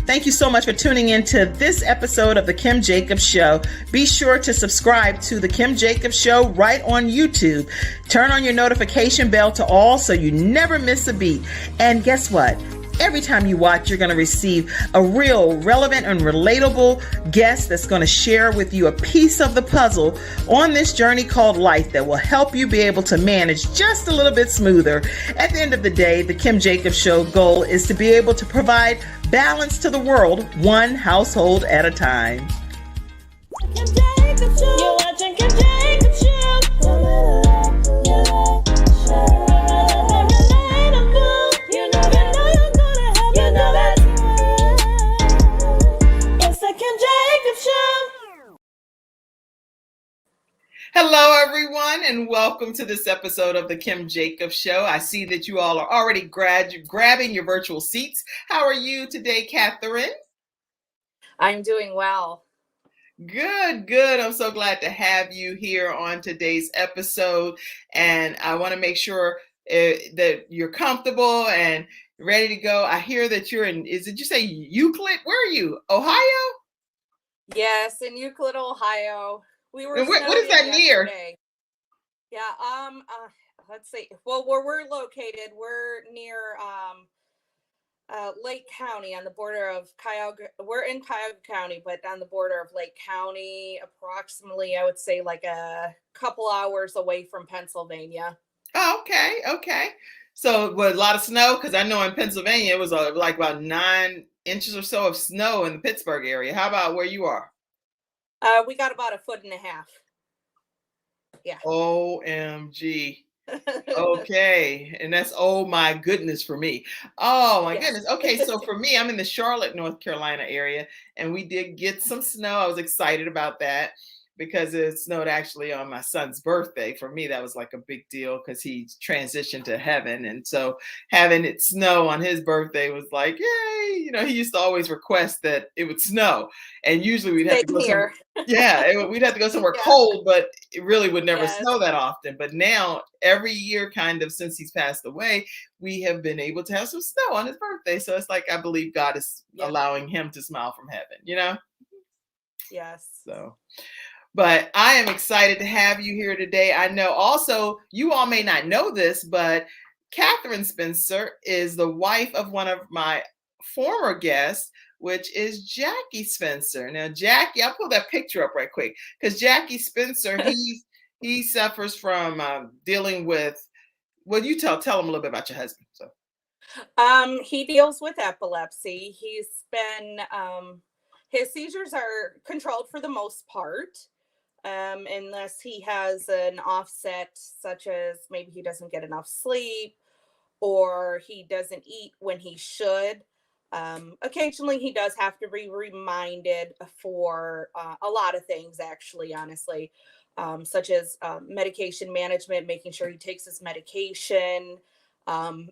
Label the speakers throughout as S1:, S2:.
S1: Thank you so much for tuning in to this episode of The Kim Jacobs Show. Be sure to subscribe to The Kim Jacobs Show right on YouTube. Turn on your notification bell to all so you never miss a beat. And guess what? Every time you watch, you're going to receive a real relevant and relatable guest that's going to share with you a piece of the puzzle on this journey called life that will help you be able to manage just a little bit smoother. At the end of the day, the Kim Jacobs Show goal is to be able to provide balance to the world, one household at a time.
S2: Kim Jacobs Show. You're watching Kim Jacobs Show.
S1: Hello, everyone, and welcome to this episode of the Kim Jacobs Show. I see that you all are already grabbing your virtual seats. How are you today, Katherine?
S3: I'm doing well.
S1: Good, good. I'm so glad to have you here on today's episode, and I want to make sure that you're comfortable and ready to go. I hear that you're in, did you say Euclid? Where are you? Ohio?
S3: Yes, in Euclid, Ohio. We were.
S1: What is that near?
S3: Yeah. Let's see. Well, where we're located, we're near Lake County on the border of Cuyahoga. We're in Cuyahoga County, but on the border of Lake County, approximately, I would say, like a couple hours away from Pennsylvania.
S1: Oh, okay. So, was a lot of snow? Because I know in Pennsylvania it was like about 9 inches or so of snow in the Pittsburgh area. How about where you are?
S3: We got about 1.5 feet. Yeah.
S1: OMG. Okay. And that's, oh my goodness, for me. Oh my goodness. Okay. So for me, I'm in the Charlotte, North Carolina area, and we did get some snow. I was excited about that because it snowed actually on my son's birthday. For me, that was like a big deal because he transitioned to heaven. And so having it snow on his birthday was like, yay. You know, he used to always request that it would snow. And usually we'd have to go somewhere. Yeah, we'd have to go somewhere cold, but it really would never snow that often. But now, every year, kind of since he's passed away, we have been able to have some snow on his birthday. So it's like, I believe God is allowing him to smile from heaven, you know?
S3: Yes.
S1: So, but I am excited to have you here today. I know also, you all may not know this, but Katherine Spencer is the wife of one of my former guests, which is Jackie Spencer. Now, Jackie, I'll pull that picture up right quick because Jackie Spencer, he suffers from dealing with. Well, you tell him a little bit about your husband. So,
S3: he deals with epilepsy. He's been his seizures are controlled for the most part, unless he has an offset, such as maybe he doesn't get enough sleep or he doesn't eat when he should. Occasionally he does have to be reminded for a lot of things, actually, honestly, such as medication management, making sure he takes his medication,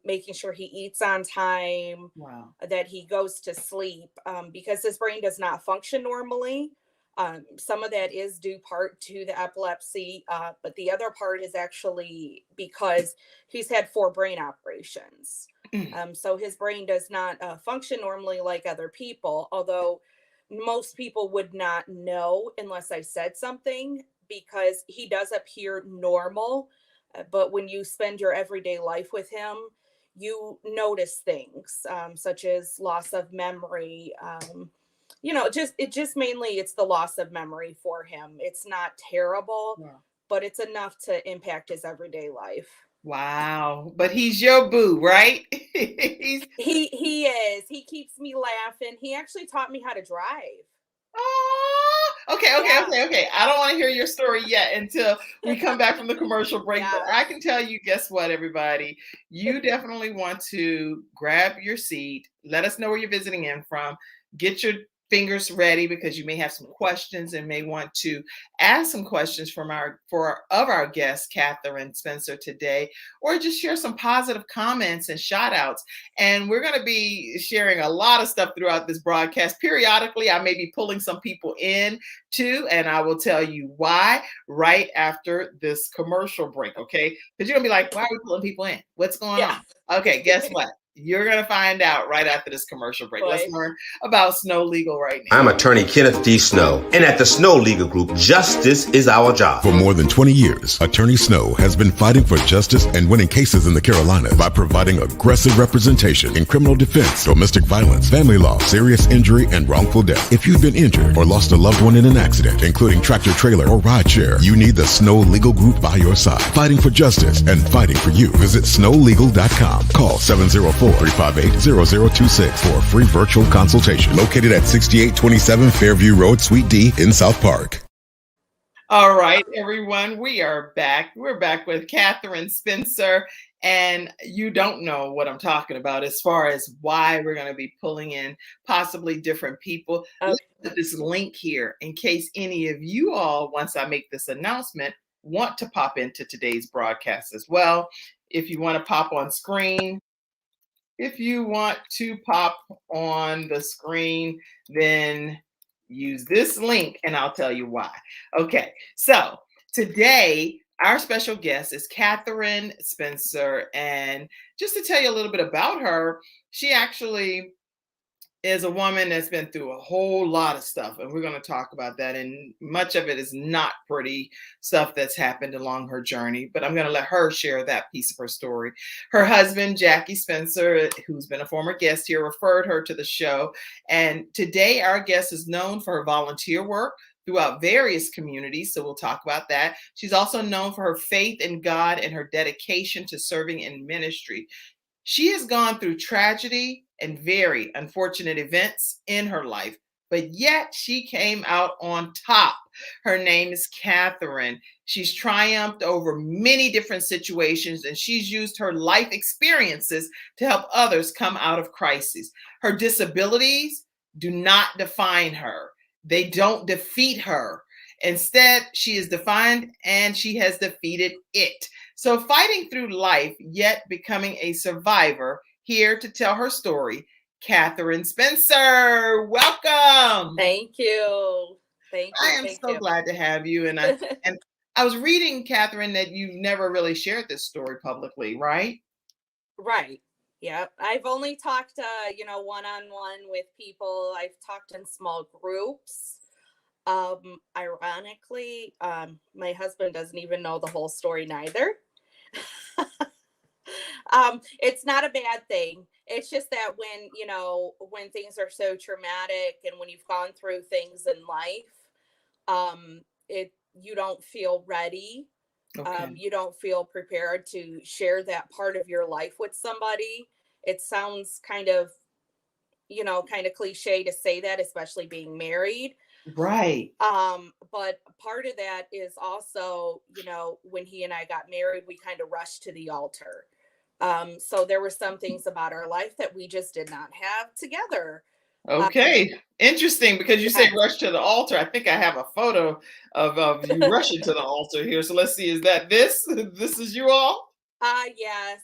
S3: making sure he eats on time, that he goes to sleep, because his brain does not function normally. Some of that is due part to the epilepsy, but the other part is actually because he's had 4 brain operations. So his brain does not function normally like other people, although most people would not know unless I said something, because he does appear normal. But when you spend your everyday life with him, you notice things such as loss of memory. Just mainly it's the loss of memory for him. It's not terrible, but it's enough to impact his everyday life.
S1: Wow. But he's your boo, right?
S3: He is. He keeps me laughing. He actually taught me how to drive.
S1: Oh, okay. I don't want to hear your story yet until we come back from the commercial break. But I can tell you, guess what, everybody? You definitely want to grab your seat. Let us know where you're visiting in from. Get your fingers ready because you may have some questions and may want to ask some questions from our guest, Katherine Spencer, today, or just share some positive comments and shout outs. And we're going to be sharing a lot of stuff throughout this broadcast. Periodically, I may be pulling some people in too, and I will tell you why right after this commercial break, okay? Because you're going to be like, why are we pulling people in? What's going on? Okay, guess what? You're going to find out right after this commercial break. Let's
S3: Boy.
S1: learn about Snow Legal right now.
S4: I'm attorney Kenneth D. Snow, and at the Snow Legal Group, justice is our job.
S5: For more than 20 years, Attorney Snow has been fighting for justice and winning cases in the Carolinas by providing aggressive representation in criminal defense, domestic violence, family law, serious injury, and wrongful death. If you've been injured or lost a loved one in an accident, including tractor trailer or rideshare, you need the Snow Legal Group by your side, fighting for justice and fighting for you. Visit snowlegal.com. Call 704-358-0026 for a free virtual consultation. Located at 6827 Fairview Road, Suite D in South Park.
S1: All right, everyone, we are back. We're back with Katherine Spencer, and you don't know what I'm talking about as far as why we're going to be pulling in possibly different people. Let's put this link here in case any of you all, once I make this announcement, want to pop into today's broadcast as well. If you want to pop on screen, if you want to pop on the screen, then use this link and I'll tell you why. Okay, so today our special guest is Katherine Spencer. And just to tell you a little bit about her, she actually is a woman that's been through a whole lot of stuff, and we're going to talk about that. And much of it is not pretty stuff that's happened along her journey, but I'm going to let her share that piece of her story. Her husband, Jackie Spencer, who's been a former guest here, referred her to the show. And today our guest is known for her volunteer work throughout various communities, so we'll talk about that. She's also known for her faith in God and her dedication to serving in ministry. She has gone through tragedy and very unfortunate events in her life, but yet she came out on top. Her name is Katherine. She's triumphed over many different situations, and she's used her life experiences to help others come out of crises. Her disabilities do not define her. They don't defeat her. Instead, she is defined and she has defeated it. So fighting through life, yet becoming a survivor, here to tell her story, Katherine Spencer. Welcome.
S3: Thank you. Thank you.
S1: I am so glad to have you. And I was reading, Katherine, that you've never really shared this story publicly, right?
S3: Right. Yeah. I've only talked, one-on-one with people. I've talked in small groups. Ironically, my husband doesn't even know the whole story neither. It's not a bad thing. It's just that when things are so traumatic and when you've gone through things in life, you don't feel ready.
S1: Okay.
S3: You don't feel prepared to share that part of your life with somebody. It sounds kind of cliche to say that, especially being married.
S1: Right.
S3: But part of that is also, when he and I got married, we kind of rushed to the altar. So there were some things about our life that we just did not have together.
S1: Okay. Interesting, because you say rush to the altar. I think I have a photo of you rushing to the altar here. So let's see. Is that this? This is you all?
S3: Yes.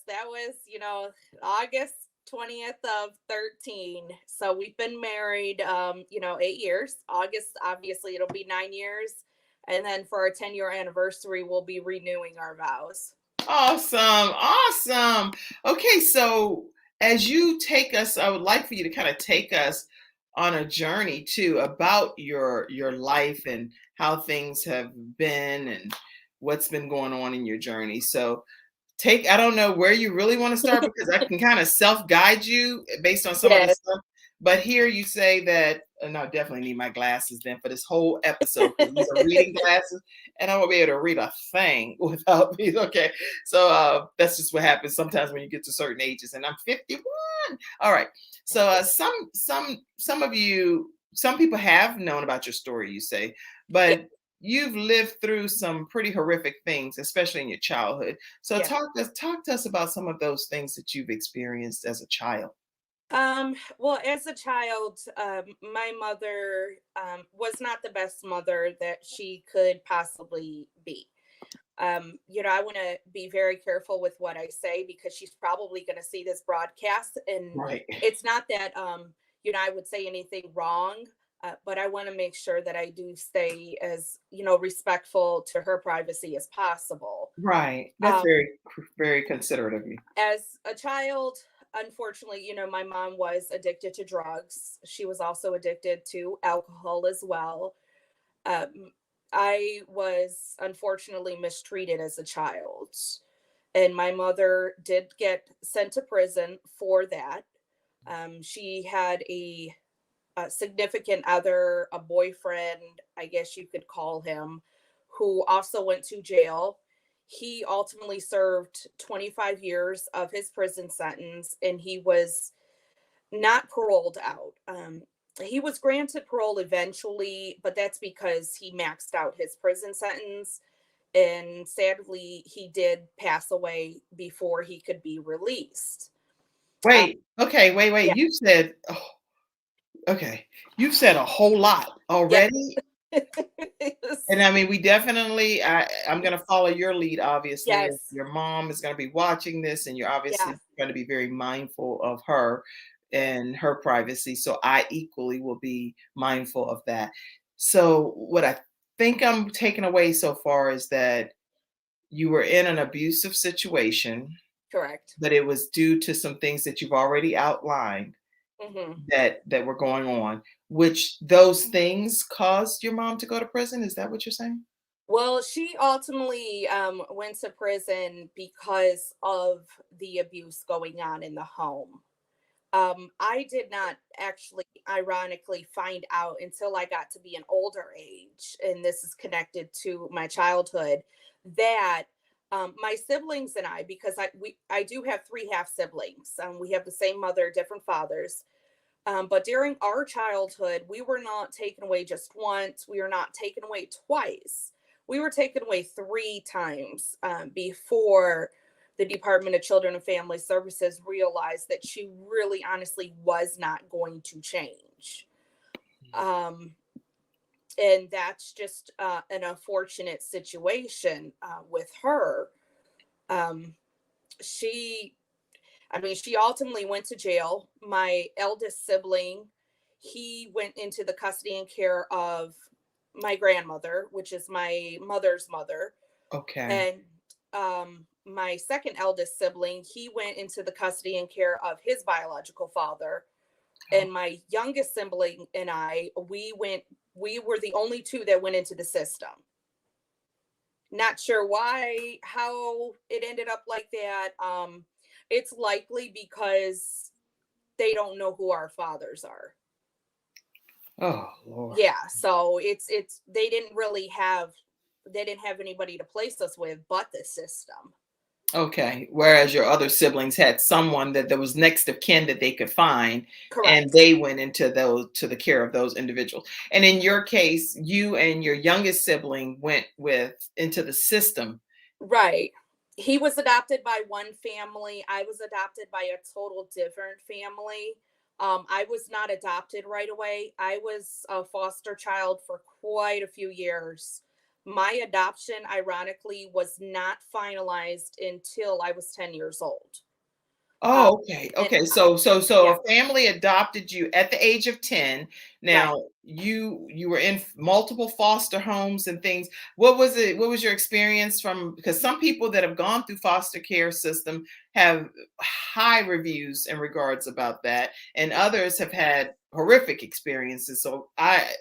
S3: That was, August 20th of 13. So we've been married, 8 years. August, obviously, it'll be 9 years. And then for our 10-year anniversary, we'll be renewing our vows.
S1: Awesome. Okay, so as you take us, I would like for you to kind of take us on a journey too about your life and how things have been and what's been going on in your journey. So I don't know where you really want to start, because I can kind of self-guide you based on some of the stuff. But here you say that, and I definitely need my glasses then for this whole episode. These are reading glasses, and I won't be able to read a thing without these. Okay, so that's just what happens sometimes when you get to certain ages, and I'm 51. All right, so some people have known about your story, you say, but you've lived through some pretty horrific things, especially in your childhood. So talk to us about some of those things that you've experienced as a child.
S3: Well, as a child, my mother was not the best mother that she could possibly be. I want to be very careful with what I say, because she's probably going to see this broadcast, and it's not that I would say anything wrong, but I want to make sure that I do stay as respectful to her privacy as possible.
S1: Right. That's very, very considerate of you.
S3: As a child, unfortunately, my mom was addicted to drugs. She was also addicted to alcohol as well. Um, I was unfortunately mistreated as a child, and my mother did get sent to prison for that. She had a significant other, a boyfriend, I guess you could call him, who also went to jail. He ultimately served 25 years of his prison sentence, and he was not paroled out. He was granted parole eventually, but that's because he maxed out his prison sentence. And sadly, he did pass away before he could be released. Uh,
S1: Wait. Okay. Wait.
S3: yeah,
S1: You said. Oh, okay. You've said a whole lot
S3: yeah.
S1: already. And I mean, we definitely, I'm going to follow your lead, obviously. If
S3: Yes.
S1: your mom is going to be watching this, and you're
S3: Yeah.
S1: obviously going to be very mindful of her and her privacy. So I equally will be mindful of that. So, what I think I'm taking away so far is that you were in an abusive situation,
S3: Correct.
S1: but it was due to some things that you've already outlined
S3: Hmm.
S1: that were going on, which those things caused your mom to go to prison. Is that what you're saying?
S3: Well, she ultimately went to prison because of the abuse going on in the home. I did not actually, ironically, find out until I got to be an older age, and this is connected to my childhood, that my siblings and I, because I do have three half siblings. We have the same mother, different fathers. But during our childhood, we were not taken away just once. We were not taken away twice. We were taken away three times before the Department of Children and Family Services realized that she really honestly was not going to change. Um, and that's just an unfortunate situation with her. Um, she she ultimately went to jail. My eldest sibling, he went into the custody and care of my grandmother, which is my mother's mother.
S1: Okay.
S3: And my second eldest sibling, he went into the custody and care of his biological father.
S1: Oh,
S3: And my youngest sibling and I, we were the only two that went into the system. Not sure why, how it ended up like that. It's likely because they don't know who our fathers are.
S1: oh Lord.
S3: Yeah, so it's they didn't have anybody to place us with but the system.
S1: Okay. Whereas your other siblings had someone that there was next of kin that they could find, and
S3: Correct.
S1: they went into those to the care of those individuals. And in your case, you and your youngest sibling went with into the system.
S3: Right. He was adopted by one family. I was adopted by a total different family. I was not adopted right away. I was a foster child for quite a few years. My adoption, ironically, was not finalized until I was 10 years old. Uh,
S1: Oh, okay.
S3: and
S1: Okay. So
S3: yeah,
S1: a family adopted you at the age of 10.
S3: right.
S1: Now, you were in multiple foster homes and things. What was it? What was your experience from, because some people that have gone through foster care system have high reviews in regards about that, and others have had horrific experiences. So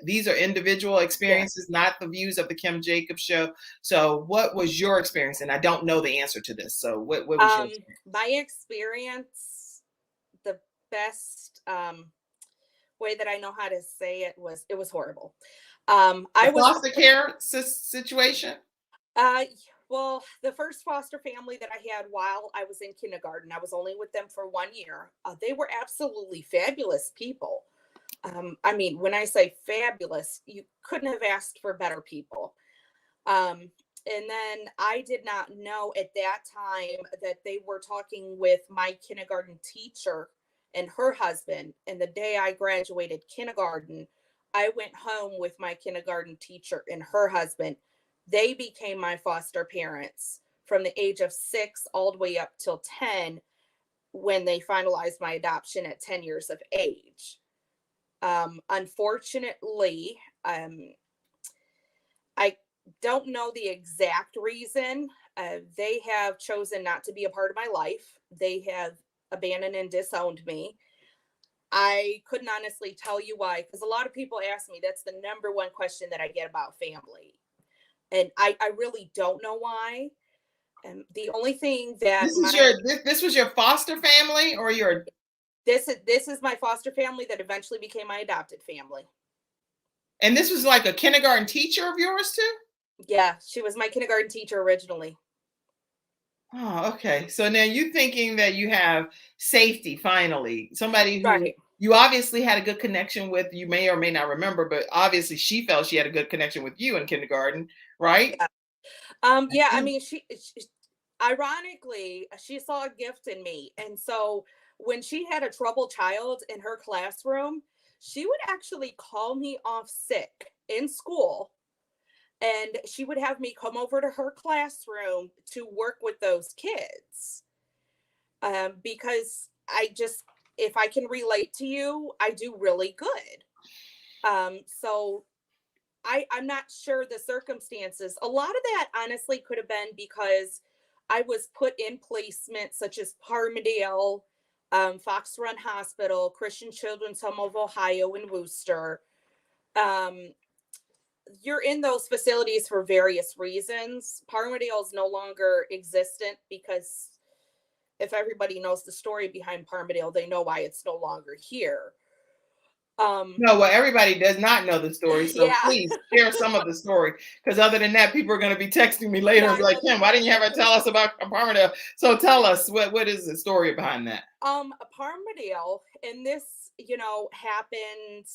S1: these are individual
S3: Yeah.
S1: experiences, not the views of the Kim Jacobs show. So what was your experience? And I don't know the answer to this. So what was your experience?
S3: My experience, the best way that I know how to say it was horrible.
S1: A
S3: I was
S1: foster care situation?
S3: uh well, the first foster family that I had while I was in kindergarten, I was only with them for 1 year. They were absolutely fabulous people. When I say fabulous, you couldn't have asked for better people. Um, and then I did not know at that time that they were talking with my kindergarten teacher and her husband. And the day I graduated kindergarten, I went home with my kindergarten teacher and her husband. They became my foster parents from the age of 6 all the way up till 10 when they finalized my adoption at 10 years of age. Unfortunately, I don't know the exact reason. They have chosen not to be a part of my life. They have abandoned and disowned me. I couldn't honestly tell you why, because a lot of people ask me, that's the number one question that I get about family. And I really don't know why. And the only thing that
S1: this was your foster family or your
S3: this is my foster family that eventually became my adopted family.
S1: and this was like a kindergarten teacher of yours too?
S3: Yeah, she was my kindergarten teacher originally.
S1: Oh, okay. So now you thinking that you have safety finally. Somebody who
S3: Right.
S1: you obviously had a good connection with, you may or may not remember, but obviously she felt she had a good connection with you in kindergarten, right?
S3: Yeah. Yeah, I mean, she ironically, she saw a gift in me. And so when she had a troubled child in her classroom, she would actually call me off sick in school. And she would have me come over to her classroom to work with those kids. Because if I can relate to you, I do really good. So I'm not sure the circumstances. A lot of that honestly could have been because I was put in placement such as Parmadale, Fox Run Hospital, Christian Children's Home of Ohio in Worcester. You're in those facilities for various reasons. Parmadale is no longer existent because if everybody knows the story behind Parmadale, they know why it's no longer here.
S1: No, well, everybody does not know the story, so
S3: Yeah.
S1: please share some of the story. Because other than that, people are going to be texting me later
S3: Yeah,
S1: and be like, Kim, why didn't you ever tell us about Parmadale? So tell us, what is the story behind that?
S3: Parmadale, and this, happened.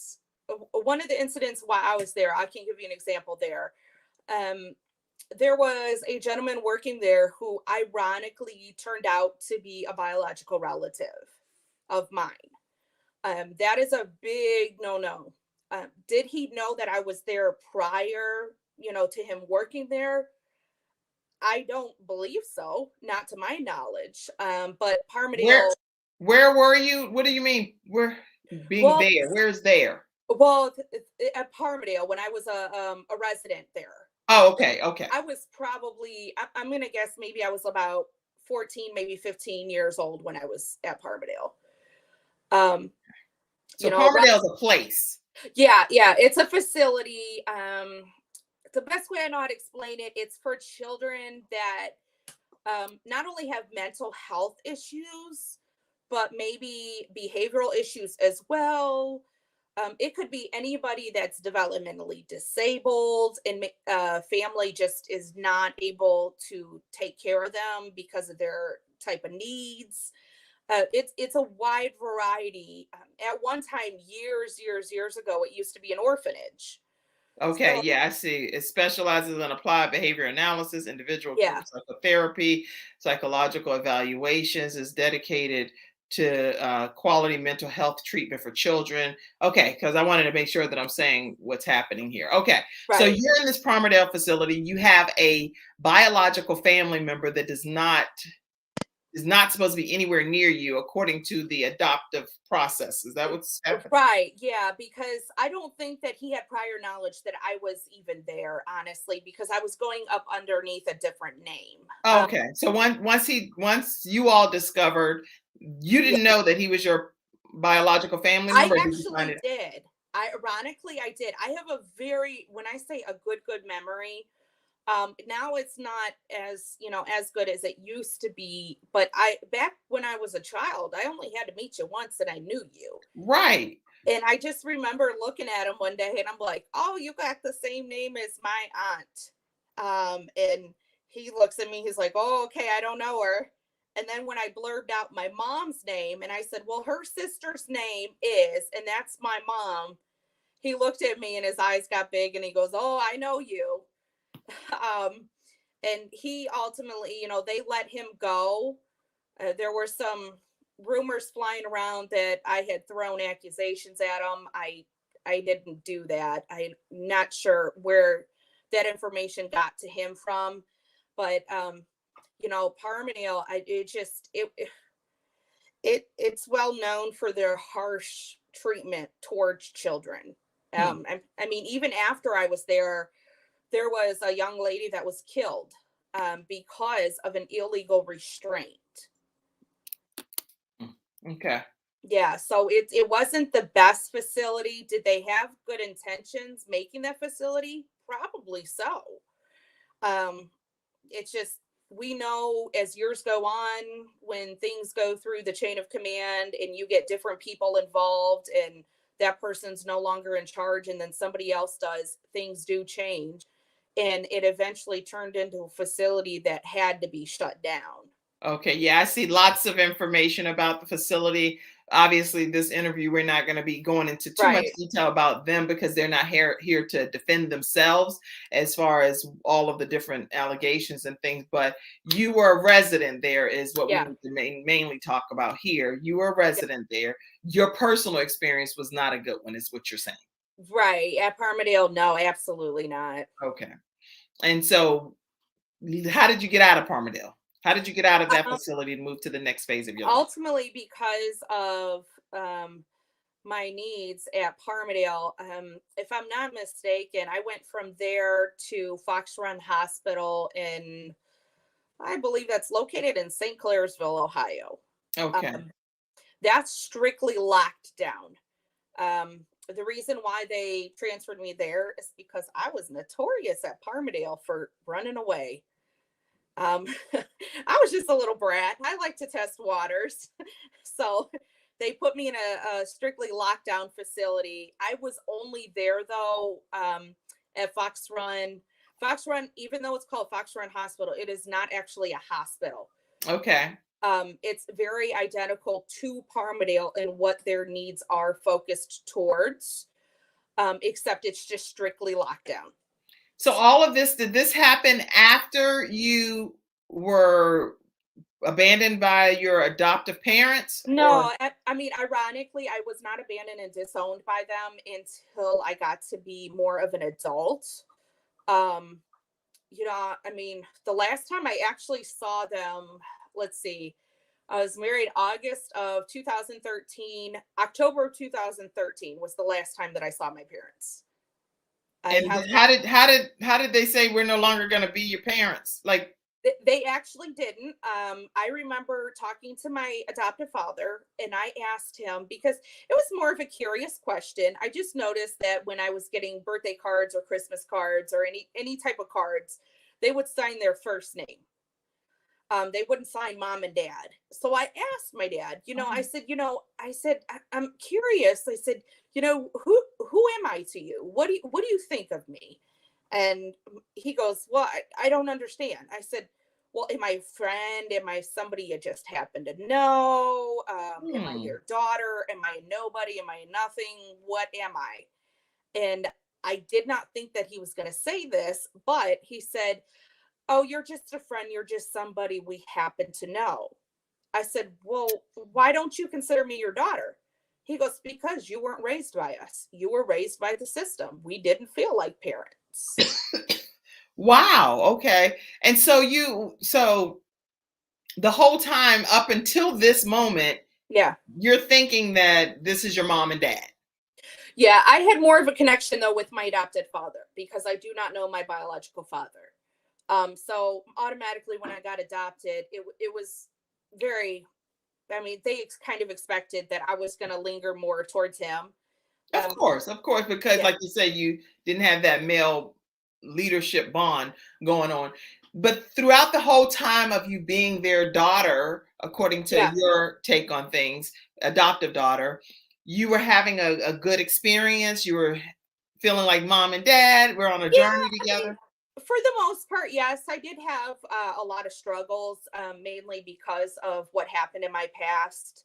S3: One of the incidents while I was there, I can give you an example there. There was a gentleman working there who ironically turned out to be a biological relative of mine. That is a big no-no. Did he know that I was there prior, to him working there? I don't believe so, not to my knowledge. But Parmadale.
S1: Where were you? What do you mean? Where being
S3: Well,
S1: there? Where's there?
S3: Well, at Parmadale when I was a resident there.
S1: Oh, okay, okay.
S3: I was probably, I'm gonna guess maybe I was about 14, maybe 15 years old when I was at Parmadale.
S1: So Parmadale's a place.
S3: Yeah, it's a facility. The best way I know how to explain it, it's for children that not only have mental health issues, but maybe behavioral issues as well. It could be anybody that's developmentally disabled and family just is not able to take care of them because of their type of needs. It's a wide variety. At one time, years ago, it used to be an orphanage.
S1: Okay,
S3: So,
S1: yeah, I see. It specializes in applied behavior analysis, individual
S3: yeah,
S1: group psychotherapy, psychological evaluations, is dedicated to quality mental health treatment for children. Okay, because I wanted to make sure that I'm saying what's happening here. Okay, so
S3: right.
S1: you're in this Parmadale facility. You have a biological family member that is not supposed to be anywhere near you according to the adoptive process. Is that what's happening?
S3: Right. Yeah. Because I don't think that he had prior knowledge that I was even there, honestly, because I was going up underneath a different name.
S1: Okay. So once you all discovered, you didn't know that he was your biological family
S3: I
S1: member? Or did you find
S3: actually
S1: it?
S3: did. Ironically, I did. I have a when I say a good memory, now it's not as good as it used to be, but back when I was a child, I only had to meet you once and I knew you.
S1: Right.
S3: And I just remember looking at him one day and I'm like, oh, you got the same name as my aunt. And he looks at me, he's like, oh, okay, I don't know her. And then when I blurbed out my mom's name and I said, well, her sister's name is, and that's my mom, he looked at me and his eyes got big and he goes, oh, I know you. And he ultimately, they let him go. There were some rumors flying around that I had thrown accusations at him. I didn't do that. I'm not sure where that information got to him from, but Parmadale, it's well known for their harsh treatment towards children. I mean, even after I was there was a young lady that was killed because of an illegal restraint.
S1: Okay.
S3: Yeah, so it wasn't the best facility. Did they have good intentions making that facility? Probably so. Um, it's just we know as years go on, when things go through the chain of command and you get different people involved and that person's no longer in charge and then somebody else does, things do change. And it eventually turned into a facility that had to be shut down.
S1: Okay, yeah, I see lots of information about the facility. Obviously, this interview, we're not going to be going into too much
S3: Right.
S1: detail about them because they're not here to defend themselves as far as all of the different allegations and things. But you were a resident there, is what we
S3: Yeah.
S1: need to mainly talk about here. You were a
S3: Yeah.
S1: resident there. Your personal experience was not a good one, is what you're saying.
S3: Right. At Parmadale, no, absolutely not.
S1: Okay. And so, how did you get out of Palmerdale? How did you get out of that
S3: Um,
S1: facility and move to the next phase of your life?
S3: Ultimately, because of my needs at Parmadale, if I'm not mistaken, I went from there to Fox Run Hospital in, I believe that's located in St. Clairsville, Ohio.
S1: Okay.
S3: Um, that's strictly locked down. The reason why they transferred me there is because I was notorious at Parmadale for running away. Um, I was just a little brat. I like to test waters. So they put me in a strictly lockdown facility. I was only there though at Fox Run. Fox Run, even though it's called Fox Run Hospital, it is not actually a hospital.
S1: Okay.
S3: It's very identical to Parmadale and what their needs are focused towards, except it's just strictly lockdown.
S1: So all of this, did this happen after you were abandoned by your adoptive parents or?
S3: No, I mean, ironically, I was not abandoned and disowned by them until I got to be more of an adult. Um, I mean, the last time I actually saw them, let's see, I was married August of 2013. October of 2013 was the last time that I saw my parents. I
S1: And
S3: have
S1: how did they say we're no longer going to be your parents? Like,
S3: They actually didn't. I remember talking to my adoptive father and I asked him because it was more of a curious question. I just noticed that when I was getting birthday cards or Christmas cards or any type of cards, they would sign their first name. They wouldn't sign mom and dad. So I asked my dad, I said, I'm curious. I said, who am I to you? What do you think of me? And he goes, well, I don't understand. I said, well, am I a friend? Am I somebody you just happen to know? Am I
S1: hmm.
S3: your daughter? Am I a nobody? Am I a nothing? What am I? And I did not think that he was going to say this, but he said, oh, you're just a friend. You're just somebody we happen to know. I said, well, why don't you consider me your daughter? He goes, because you weren't raised by us. You were raised by the system. We didn't feel like parents.
S1: Wow. Okay. And so the whole time up until this moment,
S3: Yeah.
S1: you're thinking that this is your mom and dad.
S3: Yeah. I had more of a connection, though, with my adopted father because I do not know my biological father. So automatically, when I got adopted, it was very, I mean, they kind of expected that I was going to linger more towards him. Um,
S1: Of course, because
S3: yeah.
S1: like you say, you didn't have that male leadership bond going on. But throughout the whole time of you being their daughter, according to
S3: Yeah.
S1: your take on things, adoptive daughter, you were having a good experience. You were feeling like mom and dad. We're on a
S3: Yeah.
S1: journey
S3: I mean,
S1: together.
S3: for the most part, yes, I did have a lot of struggles, mainly because of what happened in my past.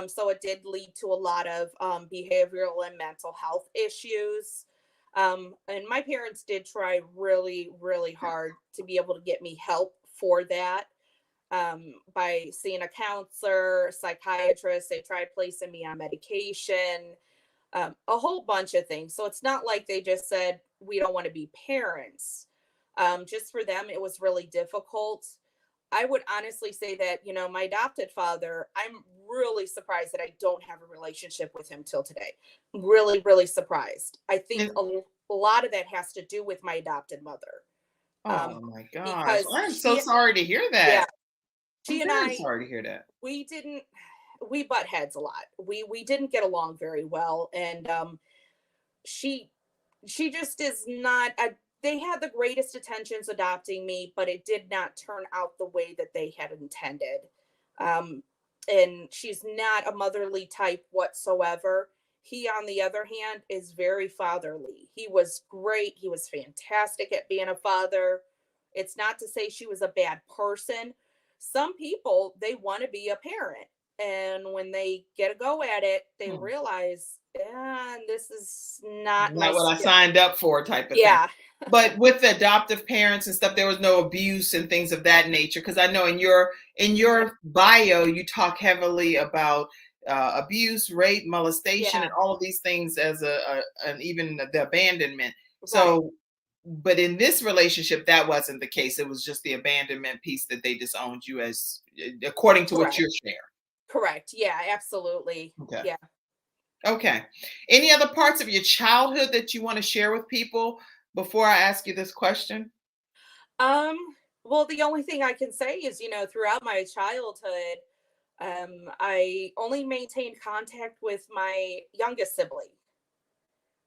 S3: So it did lead to a lot of behavioral and mental health issues. And my parents did try really, really hard to be able to get me help for that, by seeing a counselor, psychiatrist. They tried placing me on medication, a whole bunch of things. So it's not like they just said, we don't want to be parents. Just for them, it was really difficult. I would honestly say that, my adopted father, I'm really surprised that I don't have a relationship with him till today. Really, really surprised. I think
S1: And
S3: a lot of that has to do with my adopted mother.
S1: oh my gosh,
S3: Because
S1: I'm so sorry to hear
S3: yeah,
S1: that.
S3: she
S1: I'm
S3: and
S1: very
S3: I,
S1: sorry to hear that.
S3: we didn't, we butt heads a lot. We didn't get along very well, and she she just is not a, they had the greatest intentions adopting me, but it did not turn out the way that they had intended. Um, and she's not a motherly type whatsoever. He, on the other hand, is very fatherly. He was great. He was fantastic at being a father. It's not to say she was a bad person. Some people, they want to be a parent. And when they get a go at it, they
S1: Hmm.
S3: realize, yeah, this is not my
S1: Not what I
S3: skill.
S1: signed up for, type of thing.
S3: Yeah.
S1: But with the adoptive parents and stuff, there was no abuse and things of that nature. Because I know in your bio, you talk heavily about abuse, rape, molestation,
S3: Yeah.
S1: and all of these things as and even the abandonment.
S3: Right.
S1: So, but in this relationship, that wasn't the case. It was just the abandonment piece that they disowned you as, according to what
S3: Correct.
S1: you're sharing.
S3: Correct. Yeah, absolutely.
S1: Okay.
S3: Yeah.
S1: Okay. Any other parts of your childhood that you want to share with people before I ask you this question?
S3: Um, well, the only thing I can say is, throughout my childhood, I only maintained contact with my youngest sibling.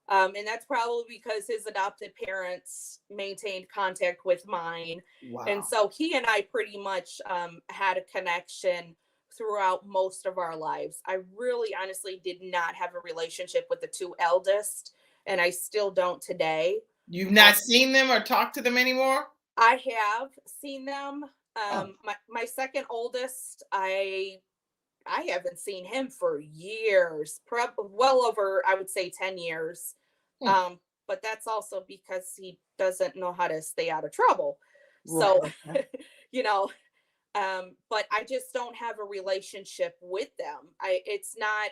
S3: And that's probably because his adopted parents maintained contact with mine. And
S1: Wow.
S3: so he and I pretty much had a connection throughout most of our lives. I really honestly did not have a relationship with the two eldest, and I still don't today.
S1: You've
S3: Um,
S1: not seen them or talked to them anymore?
S3: I have seen them.
S1: Oh,
S3: My second oldest, I haven't seen him for years, well over, I would say, 10 years.
S1: hmm.
S3: Um, but that's also because he doesn't know how to stay out of trouble.
S1: Right.
S3: So,
S1: Okay.
S3: you know, but I just don't have a relationship with them. It's not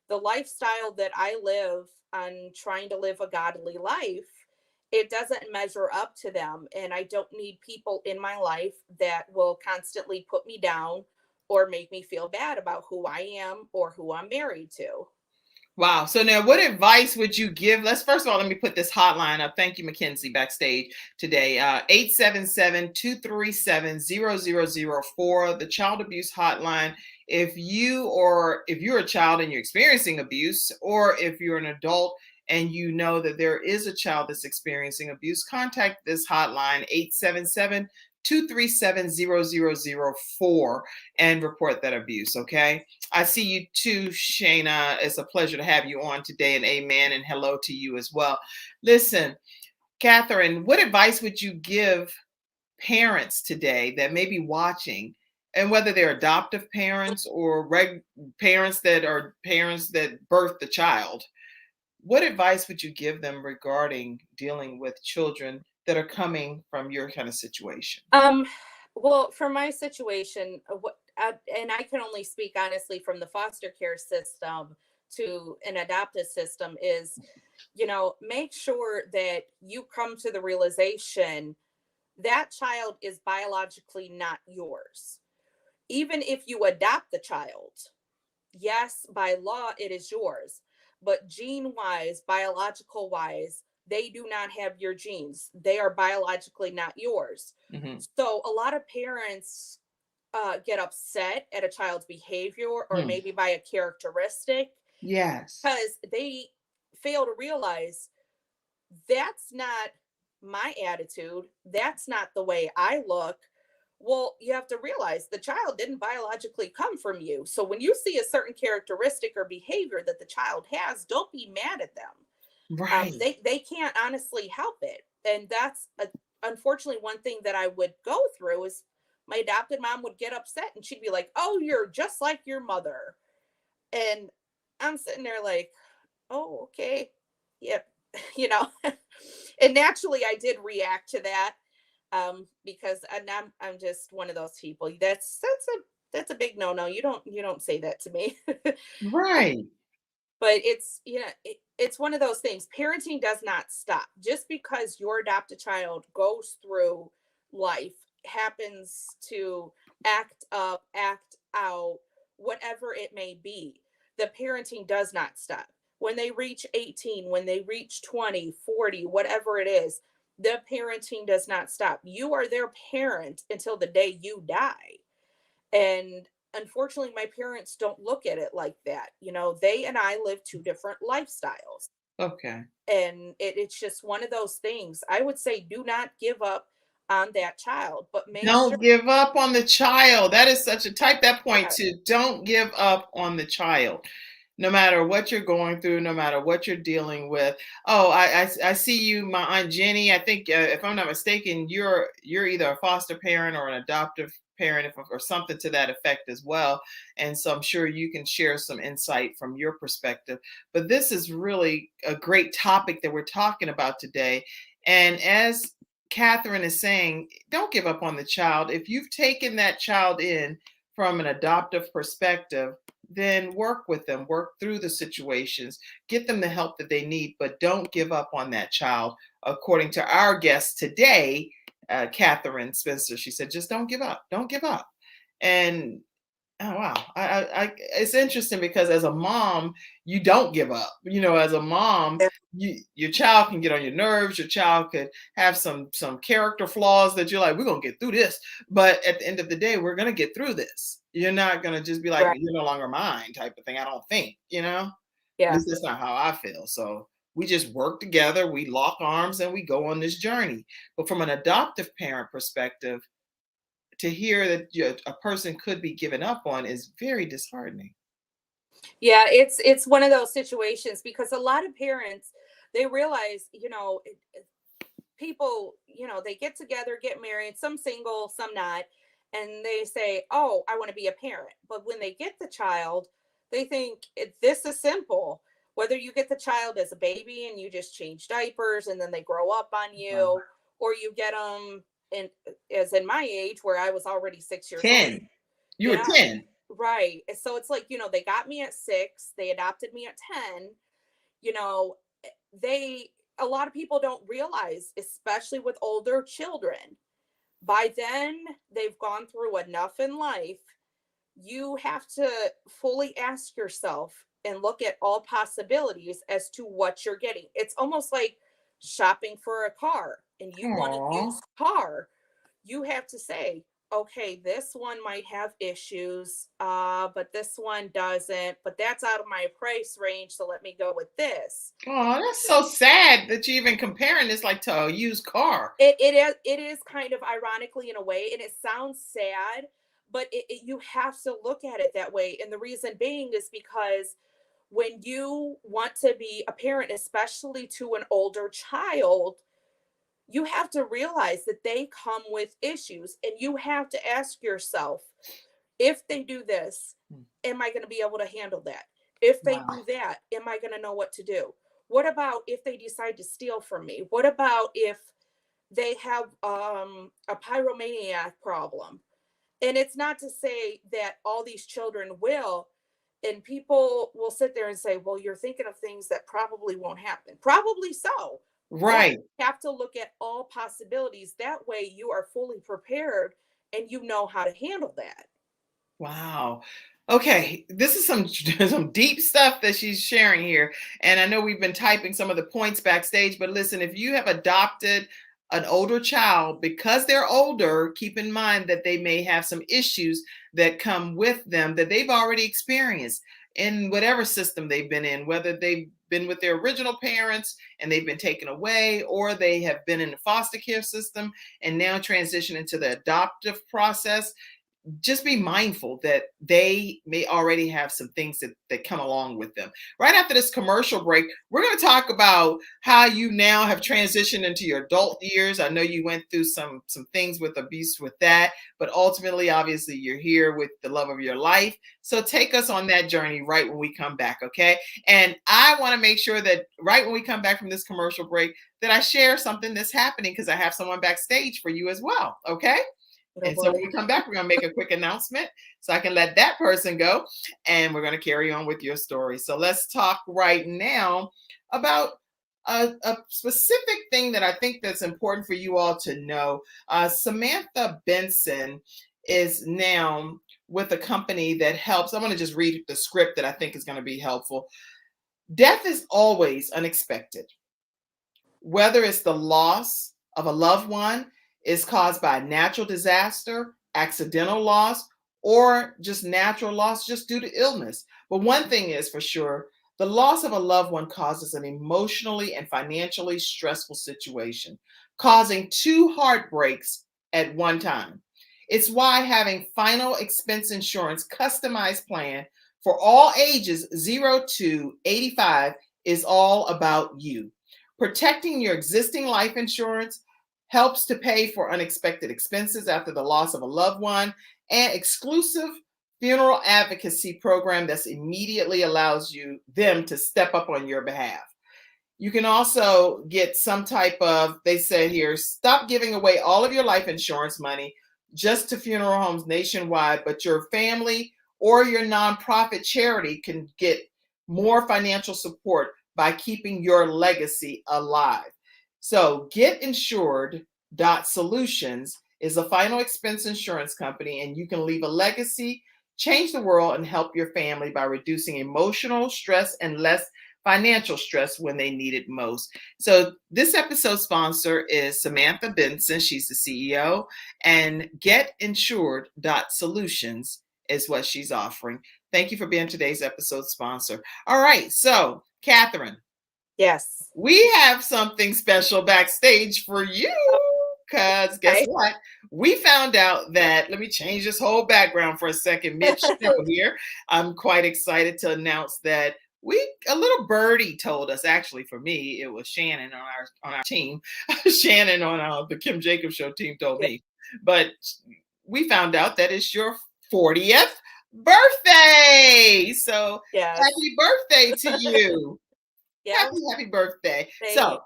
S3: the lifestyle that I live on, trying to live a godly life. It doesn't measure up to them. And I don't need people in my life that will constantly put me down or make me feel bad about who I am or who I'm married to.
S1: Wow. So now what advice would you give? Let's first of all, let me put this hotline up. Thank you, Mackenzie, backstage today. 877-237-0004, the child abuse hotline. If you're a child and you're experiencing abuse, or if you're an adult and you know that there is a child that's experiencing abuse, contact this hotline, 877-237-0004, and report that abuse. Okay. I see you too, Shayna. It's a pleasure to have you on today, and amen, and hello to you as well. Listen, Katherine, what advice would you give parents today that may be watching, and whether they're adoptive parents or parents that birthed the child? What advice would you give them regarding dealing with children that are coming from your kind of situation?
S3: Um, well, for my situation, and I can only speak honestly from the foster care system to an adoptive system, is, make sure that you come to the realization that child is biologically not yours. Even if you adopt the child, yes, by law, it is yours. But gene wise, biological wise, they do not have your genes. They are biologically not yours.
S1: Mhm.
S3: So a lot of parents get upset at a child's behavior or
S1: Hmm.
S3: maybe by a characteristic
S1: Yes.
S3: because they fail to realize that's not my attitude. That's not the way I look. Well, you have to realize the child didn't biologically come from you. So when you see a certain characteristic or behavior that the child has, don't be mad at them.
S1: Right.
S3: They can't honestly help it, and unfortunately one thing that I would go through is my adopted mom would get upset and she'd be like, "Oh, you're just like your mother," and I'm sitting there like, "Oh, okay, yep," you know. And naturally, I did react to that because I'm just one of those people. That's a big no no. You don't say that to me.
S1: Right.
S3: But it's one of those things. Parenting does not stop just because your adopted child goes through life, happens to act up, act out, whatever it may be. The parenting does not stop. When they reach 18, when they reach 20, 40, whatever it is, the parenting does not stop. You are their parent until the day you die. And unfortunately, my parents don't look at it like that. They and I live two different lifestyles.
S1: Okay.
S3: And it's just one of those things. I would say do not give up on that child, but make sure.
S1: Don't give up on the child. That is such a type that point
S3: Yeah,
S1: to don't give up on the child. No matter what you're going through, no matter what you're dealing with. Oh, I see you, my Aunt Jenny. I think if I'm not mistaken, you're either a foster parent or an adoptive parent, or something to that effect as well. And so I'm sure you can share some insight from your perspective. But this is really a great topic that we're talking about today. And as Catherine is saying, don't give up on the child. If you've taken that child in from an adoptive perspective, then work with them, work through the situations, get them the help that they need, but don't give up on that child. According to our guest today, Catherine Spencer, she said, just don't give up. Don't give up. And oh wow, it's interesting because as a mom, you don't give up. As a mom, your child can get on your nerves. Your child could have some character flaws that you're like, we're gonna get through this. But at the end of the day, we're gonna get through this. You're not gonna just be like,
S3: right.
S1: you're no longer mine type of thing. I don't think. At
S3: Yeah.
S1: least that's not how I feel. So we just work together, we lock arms, and we go on this journey. But from an adoptive parent perspective, to hear that a person could be given up on is very disheartening.
S3: Yeah, it's one of those situations because a lot of parents, they realize, people, they get together, get married, some single, some not, and they say, "Oh, I want to be a parent." But when they get the child, they think this is simple. Whether you get the child as a baby and you just change diapers and then they grow up on
S1: Wow.
S3: you, or you get them in, as in my age where I was already 6 years old.
S1: 10. You were
S3: Yeah,
S1: 10.
S3: right. So it's like, they got me at 6, they adopted me at 10, you know, they a lot of people don't realize, especially with older children, by then they've gone through enough in life. You have to fully ask yourself and look at all possibilities as to what you're getting. It's almost like shopping for a car and you want a
S1: Aw.
S3: used car. You have to say, okay, this one might have issues, but this one doesn't, but that's out of my price range, so let me go with this.
S1: Oh, that's so sad that you're even comparing this like to a used car.
S3: It is kind of ironically in a way, and it sounds sad, but you have to look at it that way. And the reason being is because when you want to be a parent, especially to an older child, you have to realize that they come with issues, and you have to ask yourself, if they do this,
S1: Hmm.
S3: am I going to be able to handle that? If they
S1: Wow.
S3: do that, am I going to know what to do? What about if they decide to steal from me? What about if they have a pyromaniac problem? And it's not to say that all these children will, and people will sit there and say, well, you're thinking of things that probably won't happen. Probably so. But
S1: Right.
S3: you have to look at all possibilities. That way you are fully prepared and you know how to handle that.
S1: Wow. Okay, this is some some deep stuff that she's sharing here, and I know we've been typing some of the points backstage. But listen, if you have adopted an older child because they're older, keep in mind that they may have some issues that come with them that they've already experienced in whatever system they've been in, whether they've been with their original parents and they've been taken away, or they have been in the foster care system and now transition into the adoptive process. Just be mindful that they may already have some things that come along with them. Right after this commercial break, we're going to talk about how you now have transitioned into your adult years. I know you went through some things with abuse with that, but ultimately, obviously, you're here with the love of your life. So take us on that journey right when we come back, okay? And I want to make sure that right when we come back from this commercial break, that I share something that's happening because I have someone backstage for you as well, okay?
S3: Oh
S1: And so when
S3: boy.
S1: we come back, we're going to make a quick announcement so I can let that person go. And we're going to carry on with your story. So let's talk right now about a specific thing that I think that's important for you all to know. Samantha Benson is now with a company that helps. I'm going to just read the script that I think is going to be helpful. Death is always unexpected. Whether it's the loss of a loved one is caused by a natural disaster, accidental loss, or just natural loss just due to illness. But one thing is for sure, the loss of a loved one causes an emotionally and financially stressful situation, causing two heartbreaks at one time. It's why having final expense insurance customized plan for all ages 0 to 85 is all about you. Protecting your existing life insurance helps to pay for unexpected expenses after the loss of a loved one, and exclusive funeral advocacy program that immediately allows them to step up on your behalf. You can also get some type of, they said here, stop giving away all of your life insurance money just to funeral homes nationwide, but your family or your nonprofit charity can get more financial support by keeping your legacy alive. So Getinsured.solutions is a final expense insurance company, and you can leave a legacy, change the world, and help your family by reducing emotional stress and less financial stress when they need it most. So this episode's sponsor is Samantha Benson. She's the CEO, and Getinsured.solutions is what she's offering. Thank you for being today's episode sponsor. All right, so Katherine.
S3: Yes.
S1: We have something special backstage for you, because guess what? We found out that, let me change this whole background for a second, mid-show here. I'm quite excited to announce that a little birdie told us, actually for me, it was Shannon on our team. Shannon on the Kim Jacobs Show team told me. But we found out that it's your 40th birthday. So happy birthday to you. Happy birthday. So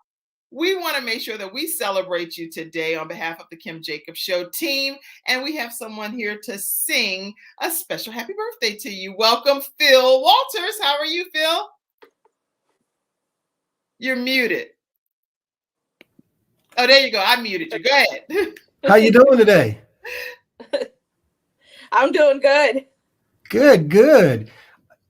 S1: we want to make sure that we celebrate you today on behalf of the Kim Jacobs Show team. And we have someone here to sing a special happy birthday to you. Welcome, Phil Walters. How are you, Phil? You're muted. Oh, there you go. I muted you. Go ahead.
S6: How you doing today?
S3: I'm doing good.
S6: Good.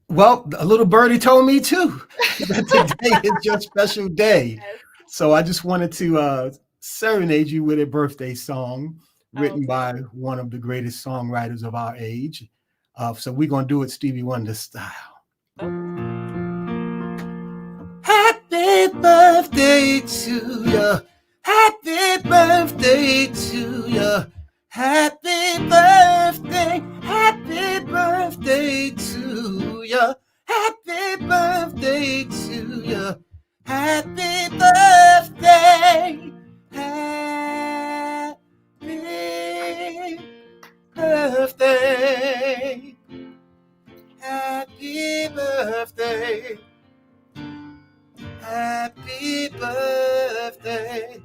S6: Well, a little birdie told me too that today is your special day. So I just wanted to serenade you with a birthday song written by one of the greatest songwriters of our age. So we're going to do it Stevie Wonder style. Happy birthday to you. Happy birthday to you. Happy birthday to you. Happy birthday to you. Happy birthday. Happy birthday. Happy birthday. Happy birthday.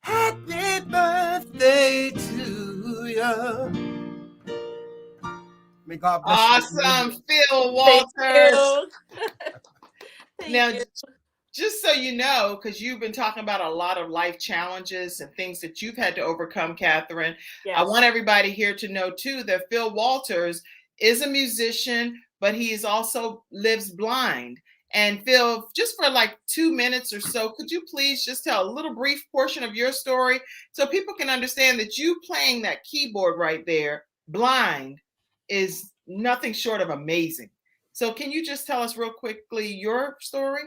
S6: Happy birthday to you. May God bless you.
S1: Awesome, Phil Walters. Now, just so you know, because you've been talking about a lot of life challenges and things that you've had to overcome, Katherine, I want everybody here to know too that Phil Walters is a musician, but he is also lives blind. And Phil, just for like 2 minutes or so, could you please just tell a little brief portion of your story so people can understand that you playing that keyboard right there, blind, is nothing short of amazing. So can you just tell us real quickly your story?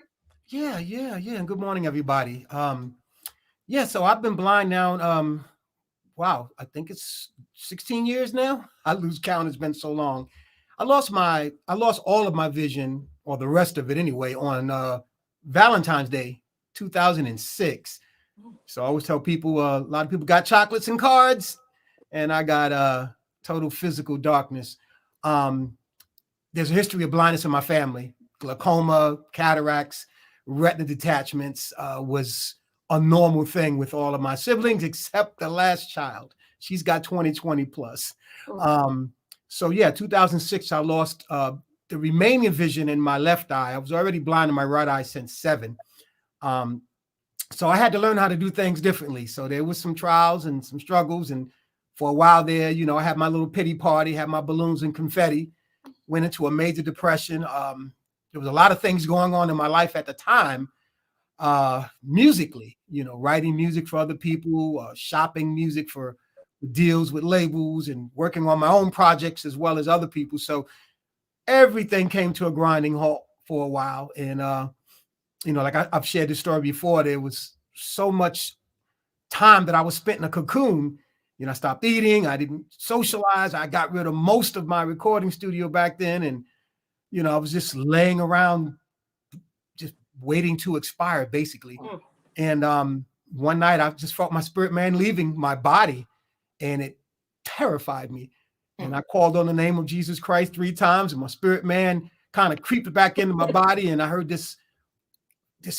S6: Yeah. And good morning, everybody. So I've been blind now. Wow, I think it's 16 years now. I lose count. It's been so long. I lost all of my vision, or the rest of it anyway, on Valentine's Day, 2006. So I always tell people, a lot of people got chocolates and cards, and I got total physical darkness. There's a history of blindness in my family. Glaucoma, cataracts, retina detachments was a normal thing with all of my siblings, except the last child. She's got 20/20 plus. 2006, I lost the remaining vision in my left eye. I was already blind in my right eye since 7. So I had to learn how to do things differently. So there was some trials and some struggles. And for a while there, I had my little pity party, had my balloons and confetti, went into a major depression. There was a lot of things going on in my life at the time, musically, writing music for other people, shopping music for deals with labels and working on my own projects as well as other people. So everything came to a grinding halt for a while. And, like I've shared this story before, there was so much time that I was spent in a cocoon. I stopped eating. I didn't socialize. I got rid of most of my recording studio back then. And, I was just laying around, just waiting to expire, basically. And one night I just felt my spirit man leaving my body, and it terrified me. And I called on the name of Jesus Christ 3 times, and my spirit man kind of creeped back into my body. And I heard this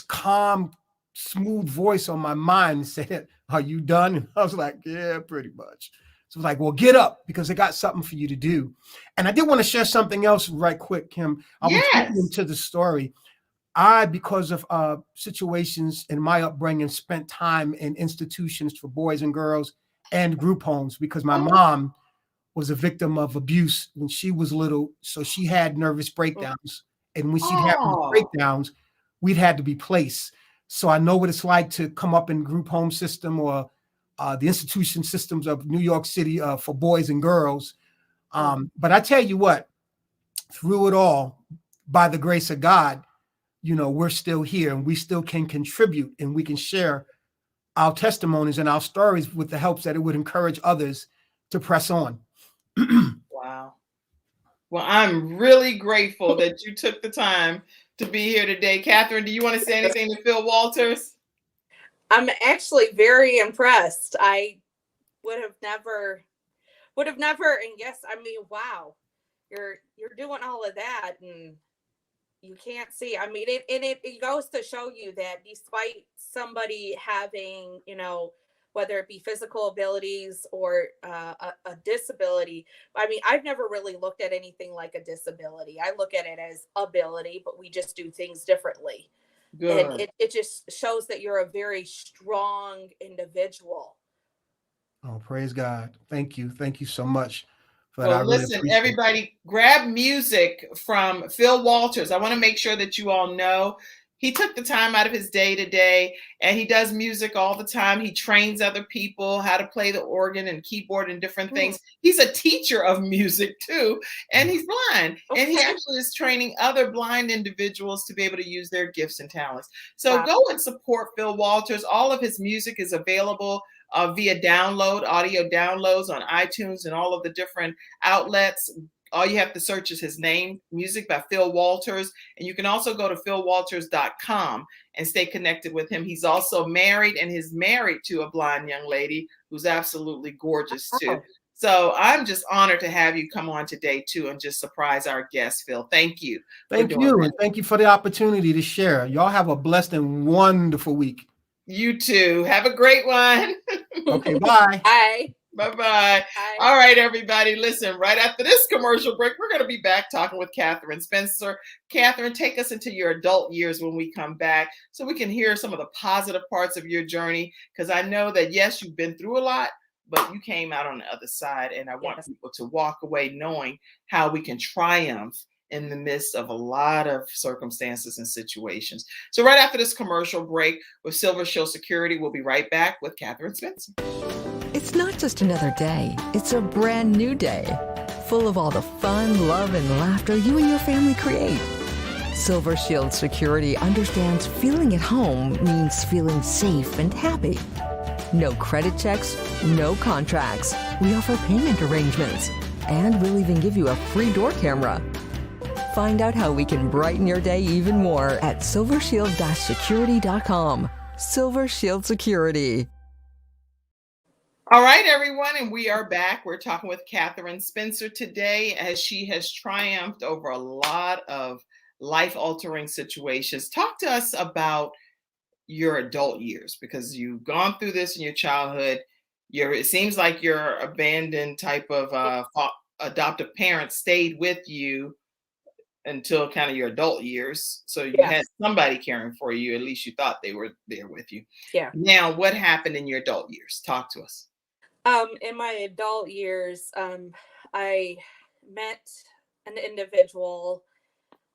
S6: calm, smooth voice on my mind said, "Are you done?" And I was like, "Yeah, pretty much." So I was like, "Well, get up, because I got something for you to do." And I did want to share something else right quick, Kim. I was listening to the story. I, because of situations in my upbringing, spent time in institutions for boys and girls and group homes, because my mom was a victim of abuse when she was little. So she had nervous breakdowns. And when she'd have these breakdowns, we'd had to be placed. So I know what it's like to come up in group home system or the institution systems of New York City for boys and girls. But I tell you what, through it all, by the grace of God, we're still here, and we still can contribute, and we can share our testimonies and our stories with the hopes that it would encourage others to press on.
S1: Wow. Well, I'm really grateful that you took the time to be here today. Catherine, do you want to say anything to Phil Walters?
S3: I'm actually very impressed. I would have never, and yes, I mean, wow, you're doing all of that, and you can't see. I mean, it goes to show you that despite somebody having, whether it be physical abilities or a disability, I mean, I've never really looked at anything like a disability. I look at it as ability, but we just do things differently.
S1: Good.
S3: And it just shows that you're a very strong individual.
S6: Oh, praise God. Thank you. Thank you so much.
S1: Well, listen, everybody, grab music from Phil Walters. I want to make sure that you all know he took the time out of his day today, and he does music all the time. He trains other people how to play the organ and keyboard and different things. He's a teacher of music too, and he's blind. And he actually is training other blind individuals to be able to use their gifts and talents. So go and support Phil Walters. All of his music is available via download, audio downloads on iTunes and all of the different outlets. All you have to search is his name, Music by Phil Walters. And you can also go to philwalters.com and stay connected with him. He's also married, and he's married to a blind young lady who's absolutely gorgeous too. So I'm just honored to have you come on today too and just surprise our guest, Phil. Thank you.
S6: Thank you. And thank you for the opportunity to share. Y'all have a blessed and wonderful week.
S1: You too. Have a great one.
S6: Okay, bye.
S3: Bye.
S1: Bye-bye. All right, everybody. Listen, right after this commercial break, we're going to be back talking with Katherine Spencer. Katherine, take us into your adult years when we come back so we can hear some of the positive parts of your journey, because I know that, yes, you've been through a lot, but you came out on the other side, and I want people to walk away knowing how we can triumph in the midst of a lot of circumstances and situations. So right after this commercial break with Silver Shield Security, we'll be right back with Katherine Spencer.
S7: It's not just another day. It's a brand new day, full of all the fun, love, and laughter you and your family create. Silver Shield Security understands feeling at home means feeling safe and happy. No credit checks, no contracts. We offer payment arrangements, and we'll even give you a free door camera. Find out how we can brighten your day even more at silvershield.security.com. Silver Shield Security.
S1: All right, everyone, and we are back. We're talking with Katherine Spencer today as she has triumphed over a lot of life-altering situations. Talk to us about your adult years, because you've gone through this in your childhood. It seems like your abandoned type of adoptive parents stayed with you until kind of your adult years. So you had somebody caring for you. At least you thought they were there with you.
S3: Yeah.
S1: Now, what happened in your adult years? Talk to us.
S3: In my adult years, I met an individual,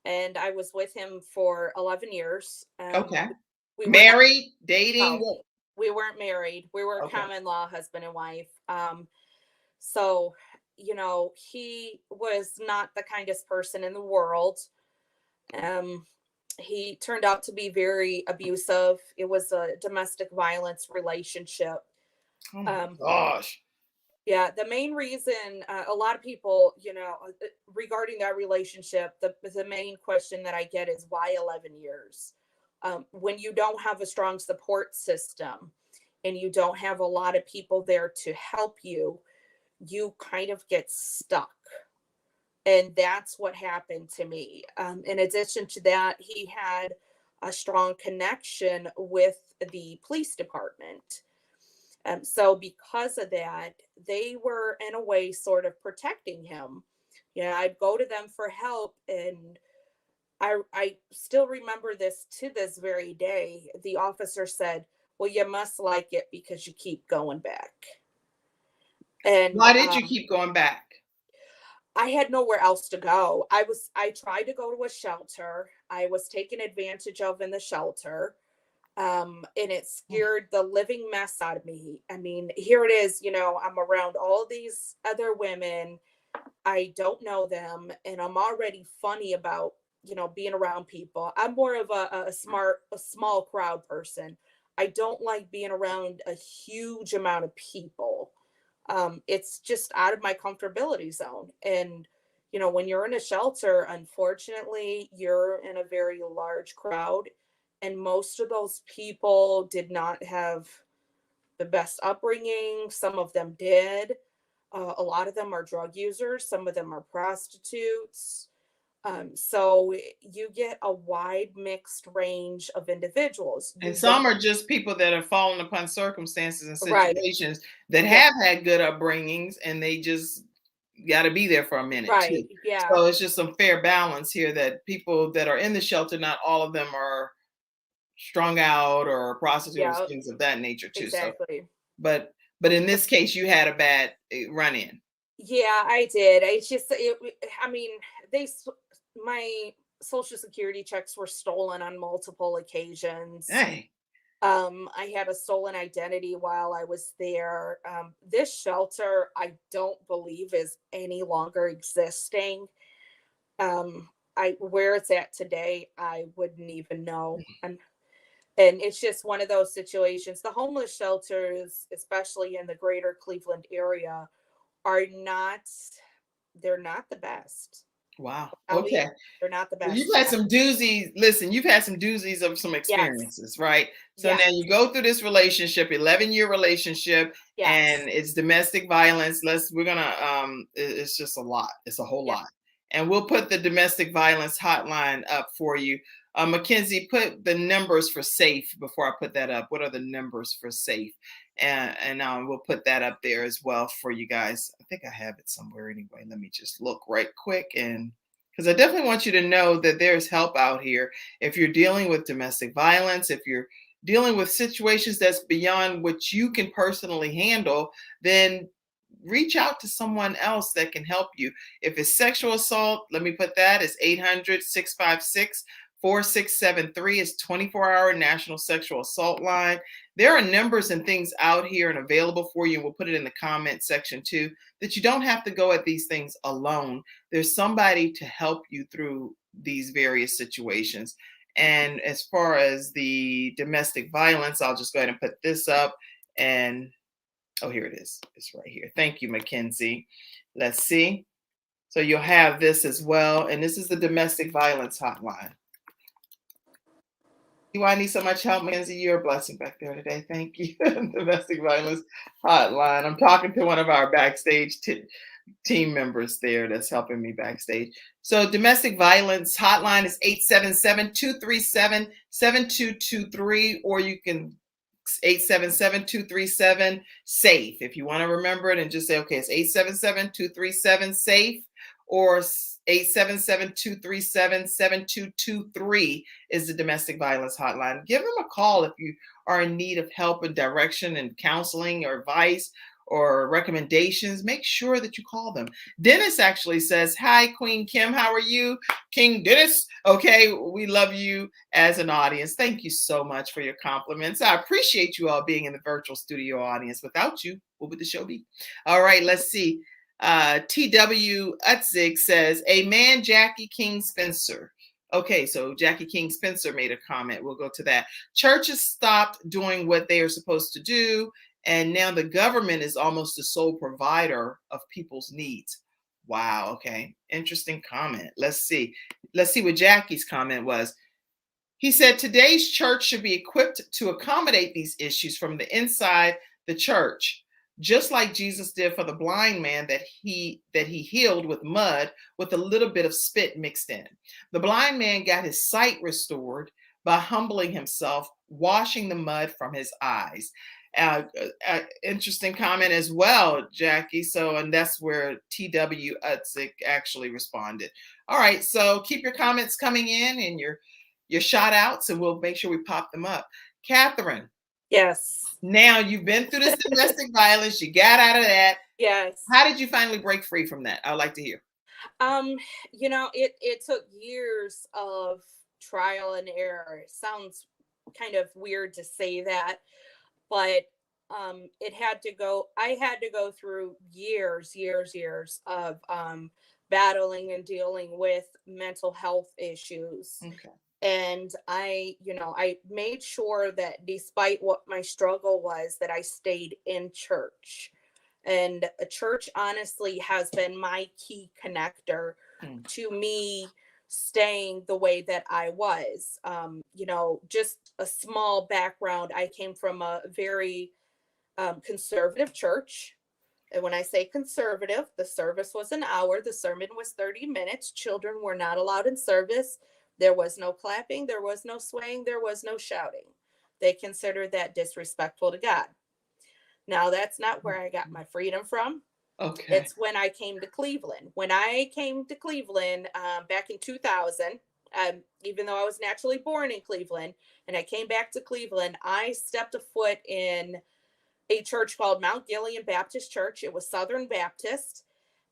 S3: and I was with him for 11 years.
S1: Okay. Married, dating?
S3: We weren't married. We were common law husband and wife. So, he was not the kindest person in the world. Um, he turned out to be very abusive. It was a domestic violence relationship.
S1: Oh my
S3: Um,
S1: gosh.
S3: yeah, the main reason a lot of people, regarding that relationship, the main question that I get is why 11 years? When you don't have a strong support system and you don't have a lot of people there to help you, you kind of get stuck. And that's what happened to me. In addition to that, he had a strong connection with the police department. So, because of that, they were in a way sort of protecting him. Yeah, I'd go to them for help, and I still remember this to this very day. The officer said, "Well, you must like it because you keep going back." And
S1: Why did you keep going back?
S3: I had nowhere else to go. I tried to go to a shelter. I was taken advantage of in the shelter. And it scared the living mess out of me. I mean, here it is, I'm around all these other women. I don't know them, and I'm already funny about, being around people. I'm more of a small crowd person. I don't like being around a huge amount of people. It's just out of my comfortability zone. And, when you're in a shelter, unfortunately, you're in a very large crowd. And most of those people did not have the best upbringing. Some of them did. A lot of them are drug users. Some of them are prostitutes. So you get a wide mixed range of individuals.
S1: And
S3: You
S1: some
S3: don't,
S1: are just people that have fallen upon circumstances and
S3: right.
S1: situations that
S3: Yeah.
S1: have had good upbringings, and they just got to be there for a minute
S3: Right.
S1: too.
S3: Yeah.
S1: So it's just some fair balance here that people that are in the shelter, not all of them are strung out or prostitutes,
S3: Yeah.
S1: things of that nature too. So,
S3: Exactly.
S1: but in this case, you had a bad run in.
S3: Yeah, I did. I mean, my social security checks were stolen on multiple occasions.
S1: Hey,
S3: I had a stolen identity while I was there. This shelter, I don't believe is any longer existing. Where it's at today, I wouldn't even know. And it's just one of those situations. The homeless shelters, especially in the greater Cleveland area, are not they're not the best.
S1: wow.
S3: Tell you,
S1: Okay.
S3: they're not the
S1: So
S3: best.
S1: you've had some doozies. Listen, you've had some doozies of some
S3: Yes.
S1: experiences, right? So now
S3: Yes.
S1: you go through this relationship, 11-year relationship, and
S3: Yes.
S1: it's domestic violence. We're gonna it's just a lot. It's a whole
S3: Yeah.
S1: lot. And we'll put the domestic violence hotline up for you. Mackenzie, put the numbers for safe before I put that up. What are the numbers for safe? And we'll put that up there as well for you guys. I think I have it somewhere anyway. Let me just look right quick, and because I definitely want you to know that there's help out here. If you're dealing with domestic violence, if you're dealing with situations that's beyond what you can personally handle, then reach out to someone else that can help you. If it's sexual assault, let me put that as 800-656-4673 is 24-hour National Sexual Assault Line. There are numbers and things out here and available for you, and we'll put it in the comment section too, that you don't have to go at these things alone. There's somebody to help you through these various situations. And as far as the domestic violence, I'll just go ahead and put this up. And oh, here it is. It's right here. Thank you, Mackenzie. Let's see. So you'll have this as well. And this is the domestic violence hotline. Why I need so much help, Mackenzie? You're a blessing back there today. Thank you. Domestic violence hotline. I'm talking to one of our backstage team members there that's helping me backstage. So domestic violence hotline is 877-237-7223, or you can 877-237-SAFE. If you want to remember it and just say, okay, it's 877-237-SAFE or 877-237-7223 is the domestic violence hotline. Give them a call if you are in need of help and direction and counseling or advice, or recommendations, make sure that you call them. Dennis actually says, "Hi, Queen Kim. How are you? King Dennis." Okay, we love you as an audience. Thank you so much for your compliments. I appreciate you all being in the virtual studio audience. Without you, what would the show be? All right, let's see. TW Utzig says, "Amen, Jackie King Spencer." Okay, so Jackie King Spencer made a comment. We'll go to that. Churches stopped doing what they are supposed to do, and now the government is almost the sole provider of people's needs. Wow, okay. Interesting comment. Let's see. Let's see what Jackie's comment was. He said, "Today's church should be equipped to accommodate these issues from the inside the church, just like Jesus did for the blind man that he healed with mud with a little bit of spit mixed in. The blind man got his sight restored by humbling himself, washing the mud from his eyes." Interesting comment as well, Jackie. So, and that's where TW Utzik actually responded. All right, so keep your comments coming in and your shout outs, and we'll make sure we pop them up. Catherine.
S3: Yes.
S1: Now you've been through this domestic violence, you got out of that.
S3: Yes.
S1: How did you finally break free from that? I'd like to hear.
S3: It took years of trial and error. It sounds kind of weird to say that, but I had to go through years of battling and dealing with mental health issues.
S1: Okay.
S3: And I made sure that despite what my struggle was, that I stayed in church. And a church honestly has been my key connector to me staying the way that I was. Just a small background. I came from a very conservative church. And when I say conservative, the service was an hour. The sermon was 30 minutes. Children were not allowed in service. There was no clapping. There was no swaying. There was no shouting. They considered that disrespectful to God. Now, that's not where I got my freedom from.
S1: Okay.
S3: It's when I came to Cleveland. When I came to Cleveland back in 2000, even though I was naturally born in Cleveland, and I came back to Cleveland, I stepped a foot in a church called Mount Gilead Baptist Church. It was Southern Baptist.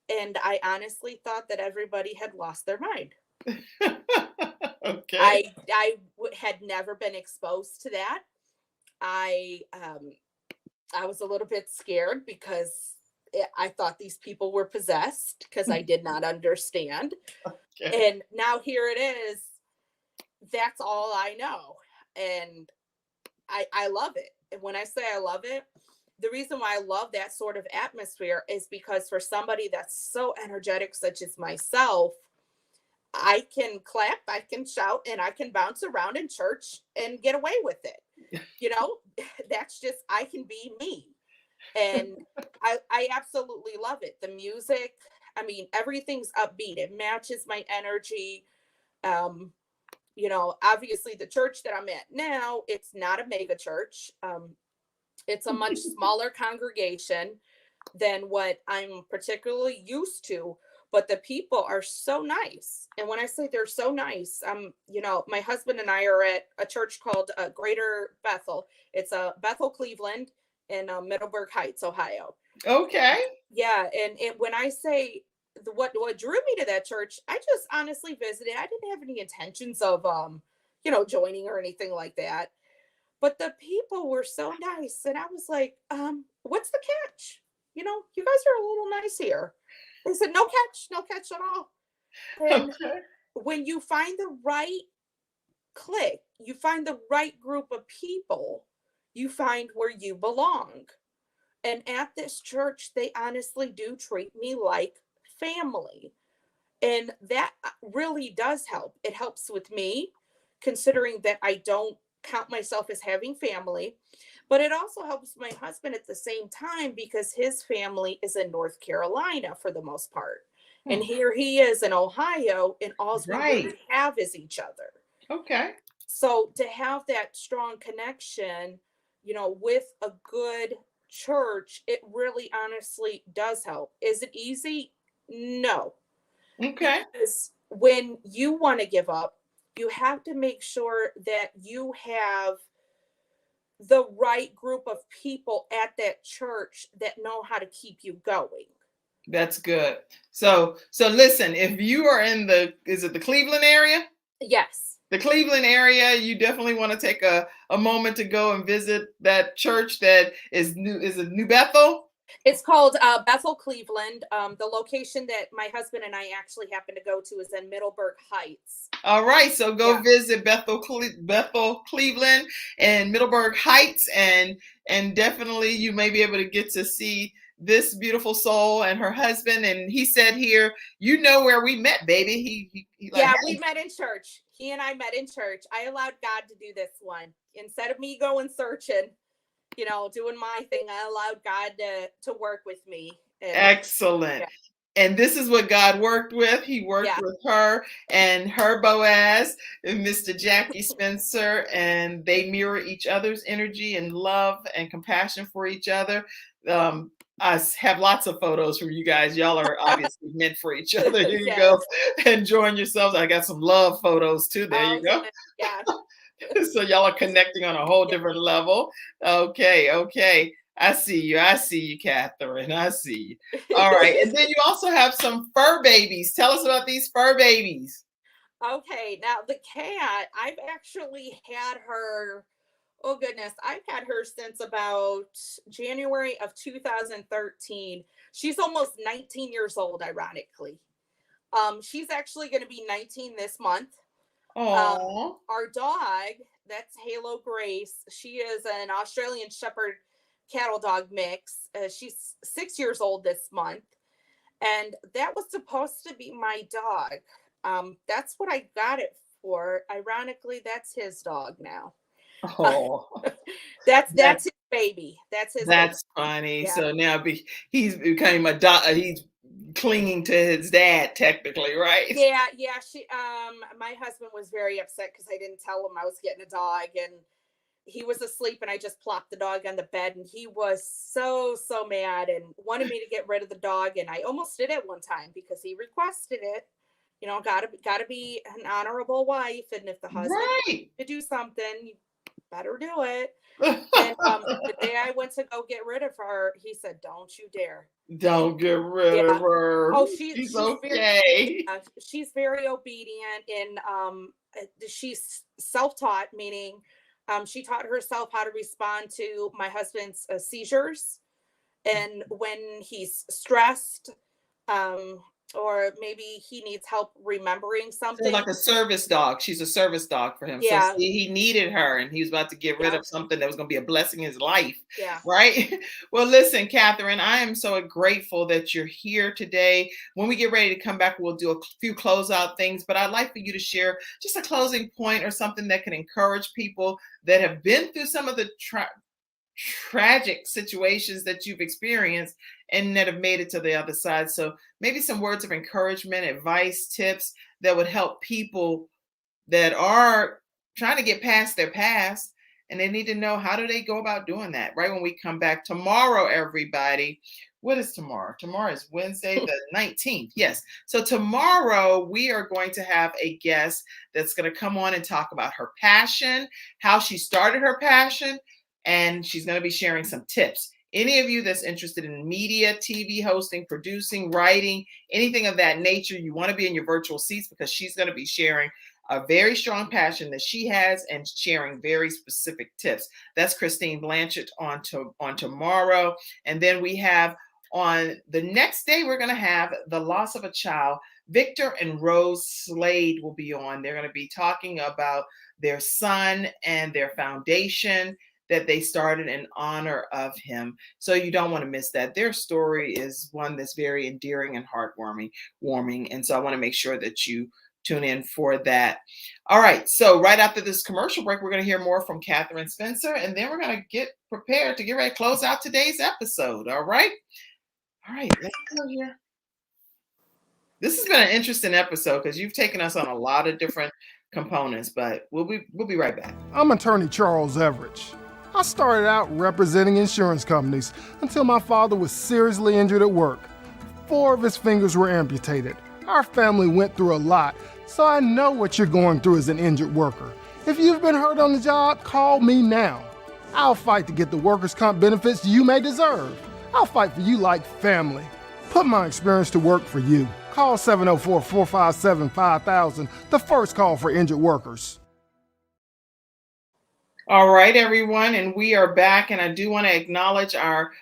S3: And I honestly thought that everybody had lost their mind.
S1: Okay.
S3: I had never been exposed to that. I was a little bit scared because I thought these people were possessed because I did not understand.
S1: Okay.
S3: And now here it is. That's all I know. And I love it. And when I say I love it, the reason why I love that sort of atmosphere is because for somebody that's so energetic, such as myself, I can clap, I can shout, and I can bounce around in church and get away with it. That's just, I can be me. And I absolutely love it. The music, I mean, everything's upbeat. It matches my energy. Obviously the church that I'm at now, it's not a mega church. It's a much smaller congregation than what I'm particularly used to, but the people are so nice. And when I say they're so nice, my husband and I are at a church called Greater Bethel. It's Bethel, Cleveland in Middleburg Heights, Ohio.
S1: Okay.
S3: Yeah. And when I say what drew me to that church, I just honestly visited. I didn't have any intentions of, joining or anything like that. But the people were so nice. And I was like, what's the catch? You guys are a little nice here. They said, no catch at all. And when you find the right clique, you find the right group of people, you find where you belong. And at this church, they honestly do treat me like family. And that really does help. It helps with me, considering that I don't count myself as having family, but it also helps my husband at the same time because his family is in North Carolina for the most part. And here he is in Ohio, and all we really have is each other.
S1: Okay.
S3: So to have that strong connection, with a good church, it really honestly does help. Is it easy? No.
S1: Okay.
S3: Because when you want to give up, you have to make sure that you have the right group of people at that church that know how to keep you going.
S1: That's good. So listen, if you are in is it the Cleveland area?
S3: Yes.
S1: The Cleveland area, you definitely want to take a moment to go and visit that church that is new. Is it New Bethel?
S3: It's called Bethel, Cleveland. The location that my husband and I actually happen to go to is in Middleburg Heights.
S1: All right, so go visit Bethel, Cleveland, and Middleburg Heights, and definitely you may be able to get to see this beautiful soul and her husband. And he said here, you know where we met, baby. He like,
S3: yeah,
S1: hey.
S3: We met in church. He and I met in church. I allowed God to do this one instead of me going searching, doing my thing. I allowed God to work with me.
S1: Excellent. Yeah. And this is what God worked with. He worked with her and her Boaz, and Mr. Jackie Spencer, and they mirror each other's energy and love and compassion for each other. I have lots of photos from you guys. Y'all are obviously meant for each other. Here you go. Enjoying yourselves. I got some love photos too. There you go.
S3: Yeah.
S1: So y'all are connecting on a whole different level. Okay. I see you, Katherine. I see you. All right. And then you also have some fur babies. Tell us about these fur babies.
S3: Okay. Now, the cat, I've actually had her, oh goodness, I've had her since about January of 2013. She's almost 19 years old, ironically. She's actually going to be 19 this month. Our dog, that's Halo Grace. She is an Australian Shepherd cattle dog mix. She's 6 years old this month, and that was supposed to be my dog. That's what I got it for. Ironically, that's his dog now. That's his baby. That's
S1: baby. Funny. Yeah. So now he's became a dog. He's clinging to his dad, technically, right?
S3: Yeah. She my husband was very upset because I didn't tell him I was getting a dog, and he was asleep, and I just plopped the dog on the bed, and he was so mad and wanted me to get rid of the dog. And I almost did it one time because he requested it. Gotta be an honorable wife. And if the husband to do something, you better do it. And the day I went to go get rid of her, he said, "Don't you dare.
S1: Don't get rid of her."
S3: Oh, she's
S1: okay.
S3: She's very obedient, and she's self-taught, meaning she taught herself how to respond to my husband's seizures, and when he's stressed, or maybe he needs help remembering something.
S1: So like a service dog. She's a service dog for him.
S3: Yeah.
S1: So he needed her, and he was about to get rid of something that was going to be a blessing in his life.
S3: Yeah.
S1: Right? Well, listen, Katherine, I am so grateful that you're here today. When we get ready to come back, we'll do a few closeout things, but I'd like for you to share just a closing point or something that can encourage people that have been through some of the tragic situations that you've experienced and that have made it to the other side. So maybe some words of encouragement, advice, tips that would help people that are trying to get past their past, and they need to know, how do they go about doing that? Right when we come back tomorrow, everybody. What is tomorrow? Tomorrow is Wednesday, the 19th. Yes. So tomorrow we are going to have a guest that's going to come on and talk about her passion, how she started her passion, and she's going to be sharing some tips. Any of you that's interested in media, TV hosting, producing, writing, anything of that nature, you want to be in your virtual seats, because she's going to be sharing a very strong passion that she has and sharing very specific tips. That's Christine Blanchett on tomorrow. And then we have on the next day, we're going to have the loss of a child. Victor and Rose Slade will be on. They're going to be talking about their son and their foundation that they started in honor of him. So you don't want to miss that. Their story is one that's very endearing and heartwarming. And so I want to make sure that you tune in for that. All right. So right after this commercial break, we're going to hear more from Katherine Spencer, and then we're going to get prepared to get ready to close out today's episode. All right. Let's go here. This has been an interesting episode because you've taken us on a lot of different components, but we'll be right back.
S8: I'm attorney Charles Everidge. I started out representing insurance companies until my father was seriously injured at work. 4 of his fingers were amputated. Our family went through a lot, so I know what you're going through as an injured worker. If you've been hurt on the job, call me now. I'll fight to get the workers' comp benefits you may deserve. I'll fight for you like family. Put my experience to work for you. Call 704-457-5000, the first call for injured workers.
S1: All right, everyone, and we are back, and I do want to acknowledge our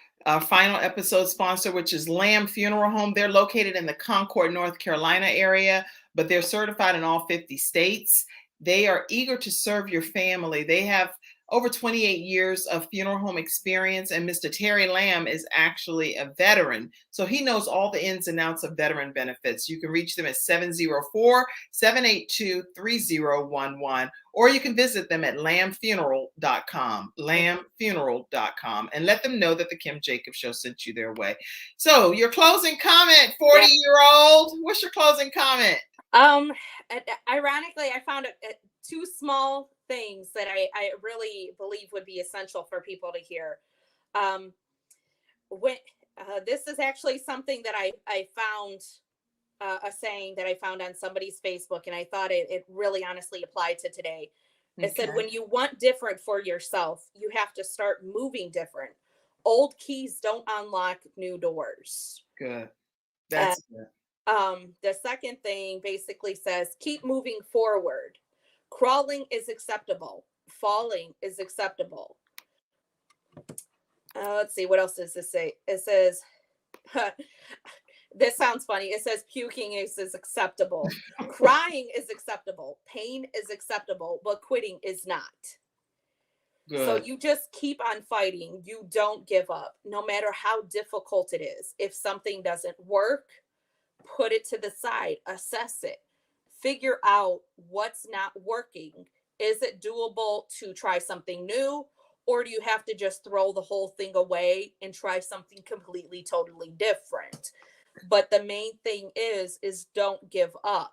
S1: final episode sponsor, which is Lamb Funeral Home. They're located in the Concord, North Carolina area, but they're certified in all 50 states. They are eager to serve your family. They have over 28 years of funeral home experience, and Mr. Terry Lamb is actually a veteran, so he knows all the ins and outs of veteran benefits. You can reach them at 704-782-3011, or you can visit them at lambfuneral.com, lambfuneral.com, and let them know that the Kim Jacobs Show sent you their way. So your closing comment, 40-year-old, what's your closing comment?
S3: Ironically, I found two small things that I really believe would be essential for people to hear. This is actually something that I found, a saying that I found on somebody's Facebook, and I thought it really honestly applied to today. It said, when you want different for yourself, you have to start moving different. Old keys don't unlock new doors.
S1: Good. That's good.
S3: The second thing basically says, keep moving forward. Crawling is acceptable. Falling is acceptable. Let's see, what else does this say? It says, this sounds funny. It says puking is acceptable. Crying is acceptable. Pain is acceptable, but quitting is not.
S1: Good.
S3: So you just keep on fighting. You don't give up, no matter how difficult it is. If something doesn't work, put it to the side, assess it. Figure out what's not working. Is it doable to try something new, or do you have to just throw the whole thing away and try something completely, totally different? But the main thing is don't give up.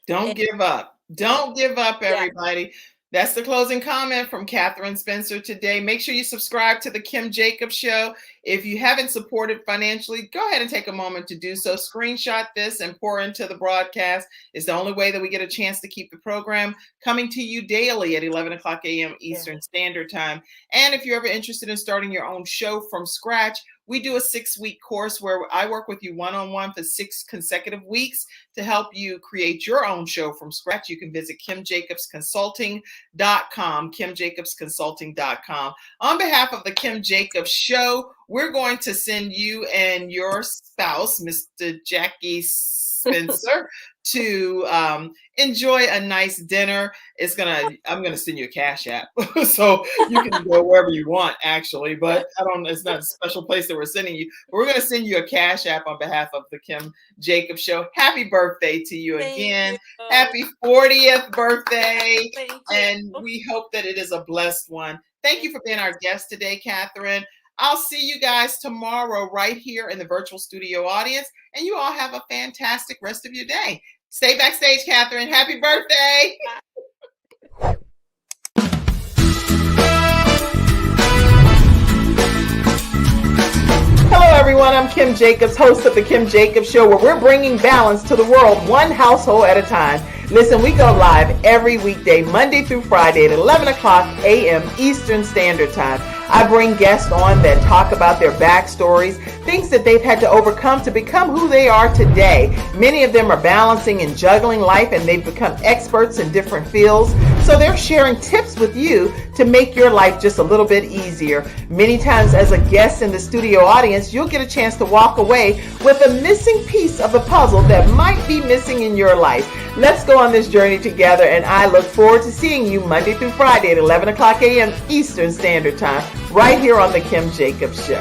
S1: Don't give up. Don't give up, everybody. That's the closing comment from Katherine Spencer today. Make sure you subscribe to the Kim Jacobs Show. If you haven't supported financially, go ahead and take a moment to do so. Screenshot this and pour into the broadcast. It's the only way that we get a chance to keep the program coming to you daily at 11 o'clock a.m. Eastern Standard Time. And if you're ever interested in starting your own show from scratch, we do a 6-week course where I work with you one-on-one for 6 consecutive weeks to help you create your own show from scratch. You can visit KimJacobsConsulting.com, KimJacobsConsulting.com. On behalf of the Kim Jacobs Show, we're going to send you and your spouse, Mr. Jackie Spencer, to enjoy a nice dinner. I'm gonna send you a Cash App, so you can go wherever you want, actually. But it's not a special place that we're sending you. But we're gonna send you a Cash App on behalf of the Kim Jacobs Show. Happy birthday to you again! Happy 40th birthday! And we hope that it is a blessed one. Thank you for being our guest today, Katherine. I'll see you guys tomorrow right here in the virtual studio audience, and you all have a fantastic rest of your day. Stay backstage, Katherine. Happy birthday. Hello, everyone. I'm Kim Jacobs, host of the Kim Jacobs Show, where we're bringing balance to the world one household at a time. Listen, we go live every weekday, Monday through Friday at 11 o'clock a.m. Eastern Standard Time. I bring guests on that talk about their backstories, things that they've had to overcome to become who they are today. Many of them are balancing and juggling life, and they've become experts in different fields. So they're sharing tips with you to make your life just a little bit easier. Many times as a guest in the studio audience, you'll get a chance to walk away with a missing piece of the puzzle that might be missing in your life. Let's go on this journey together, and I look forward to seeing you Monday through Friday at 11 o'clock a.m. Eastern Standard Time, right here on the Kim Jacobs Show.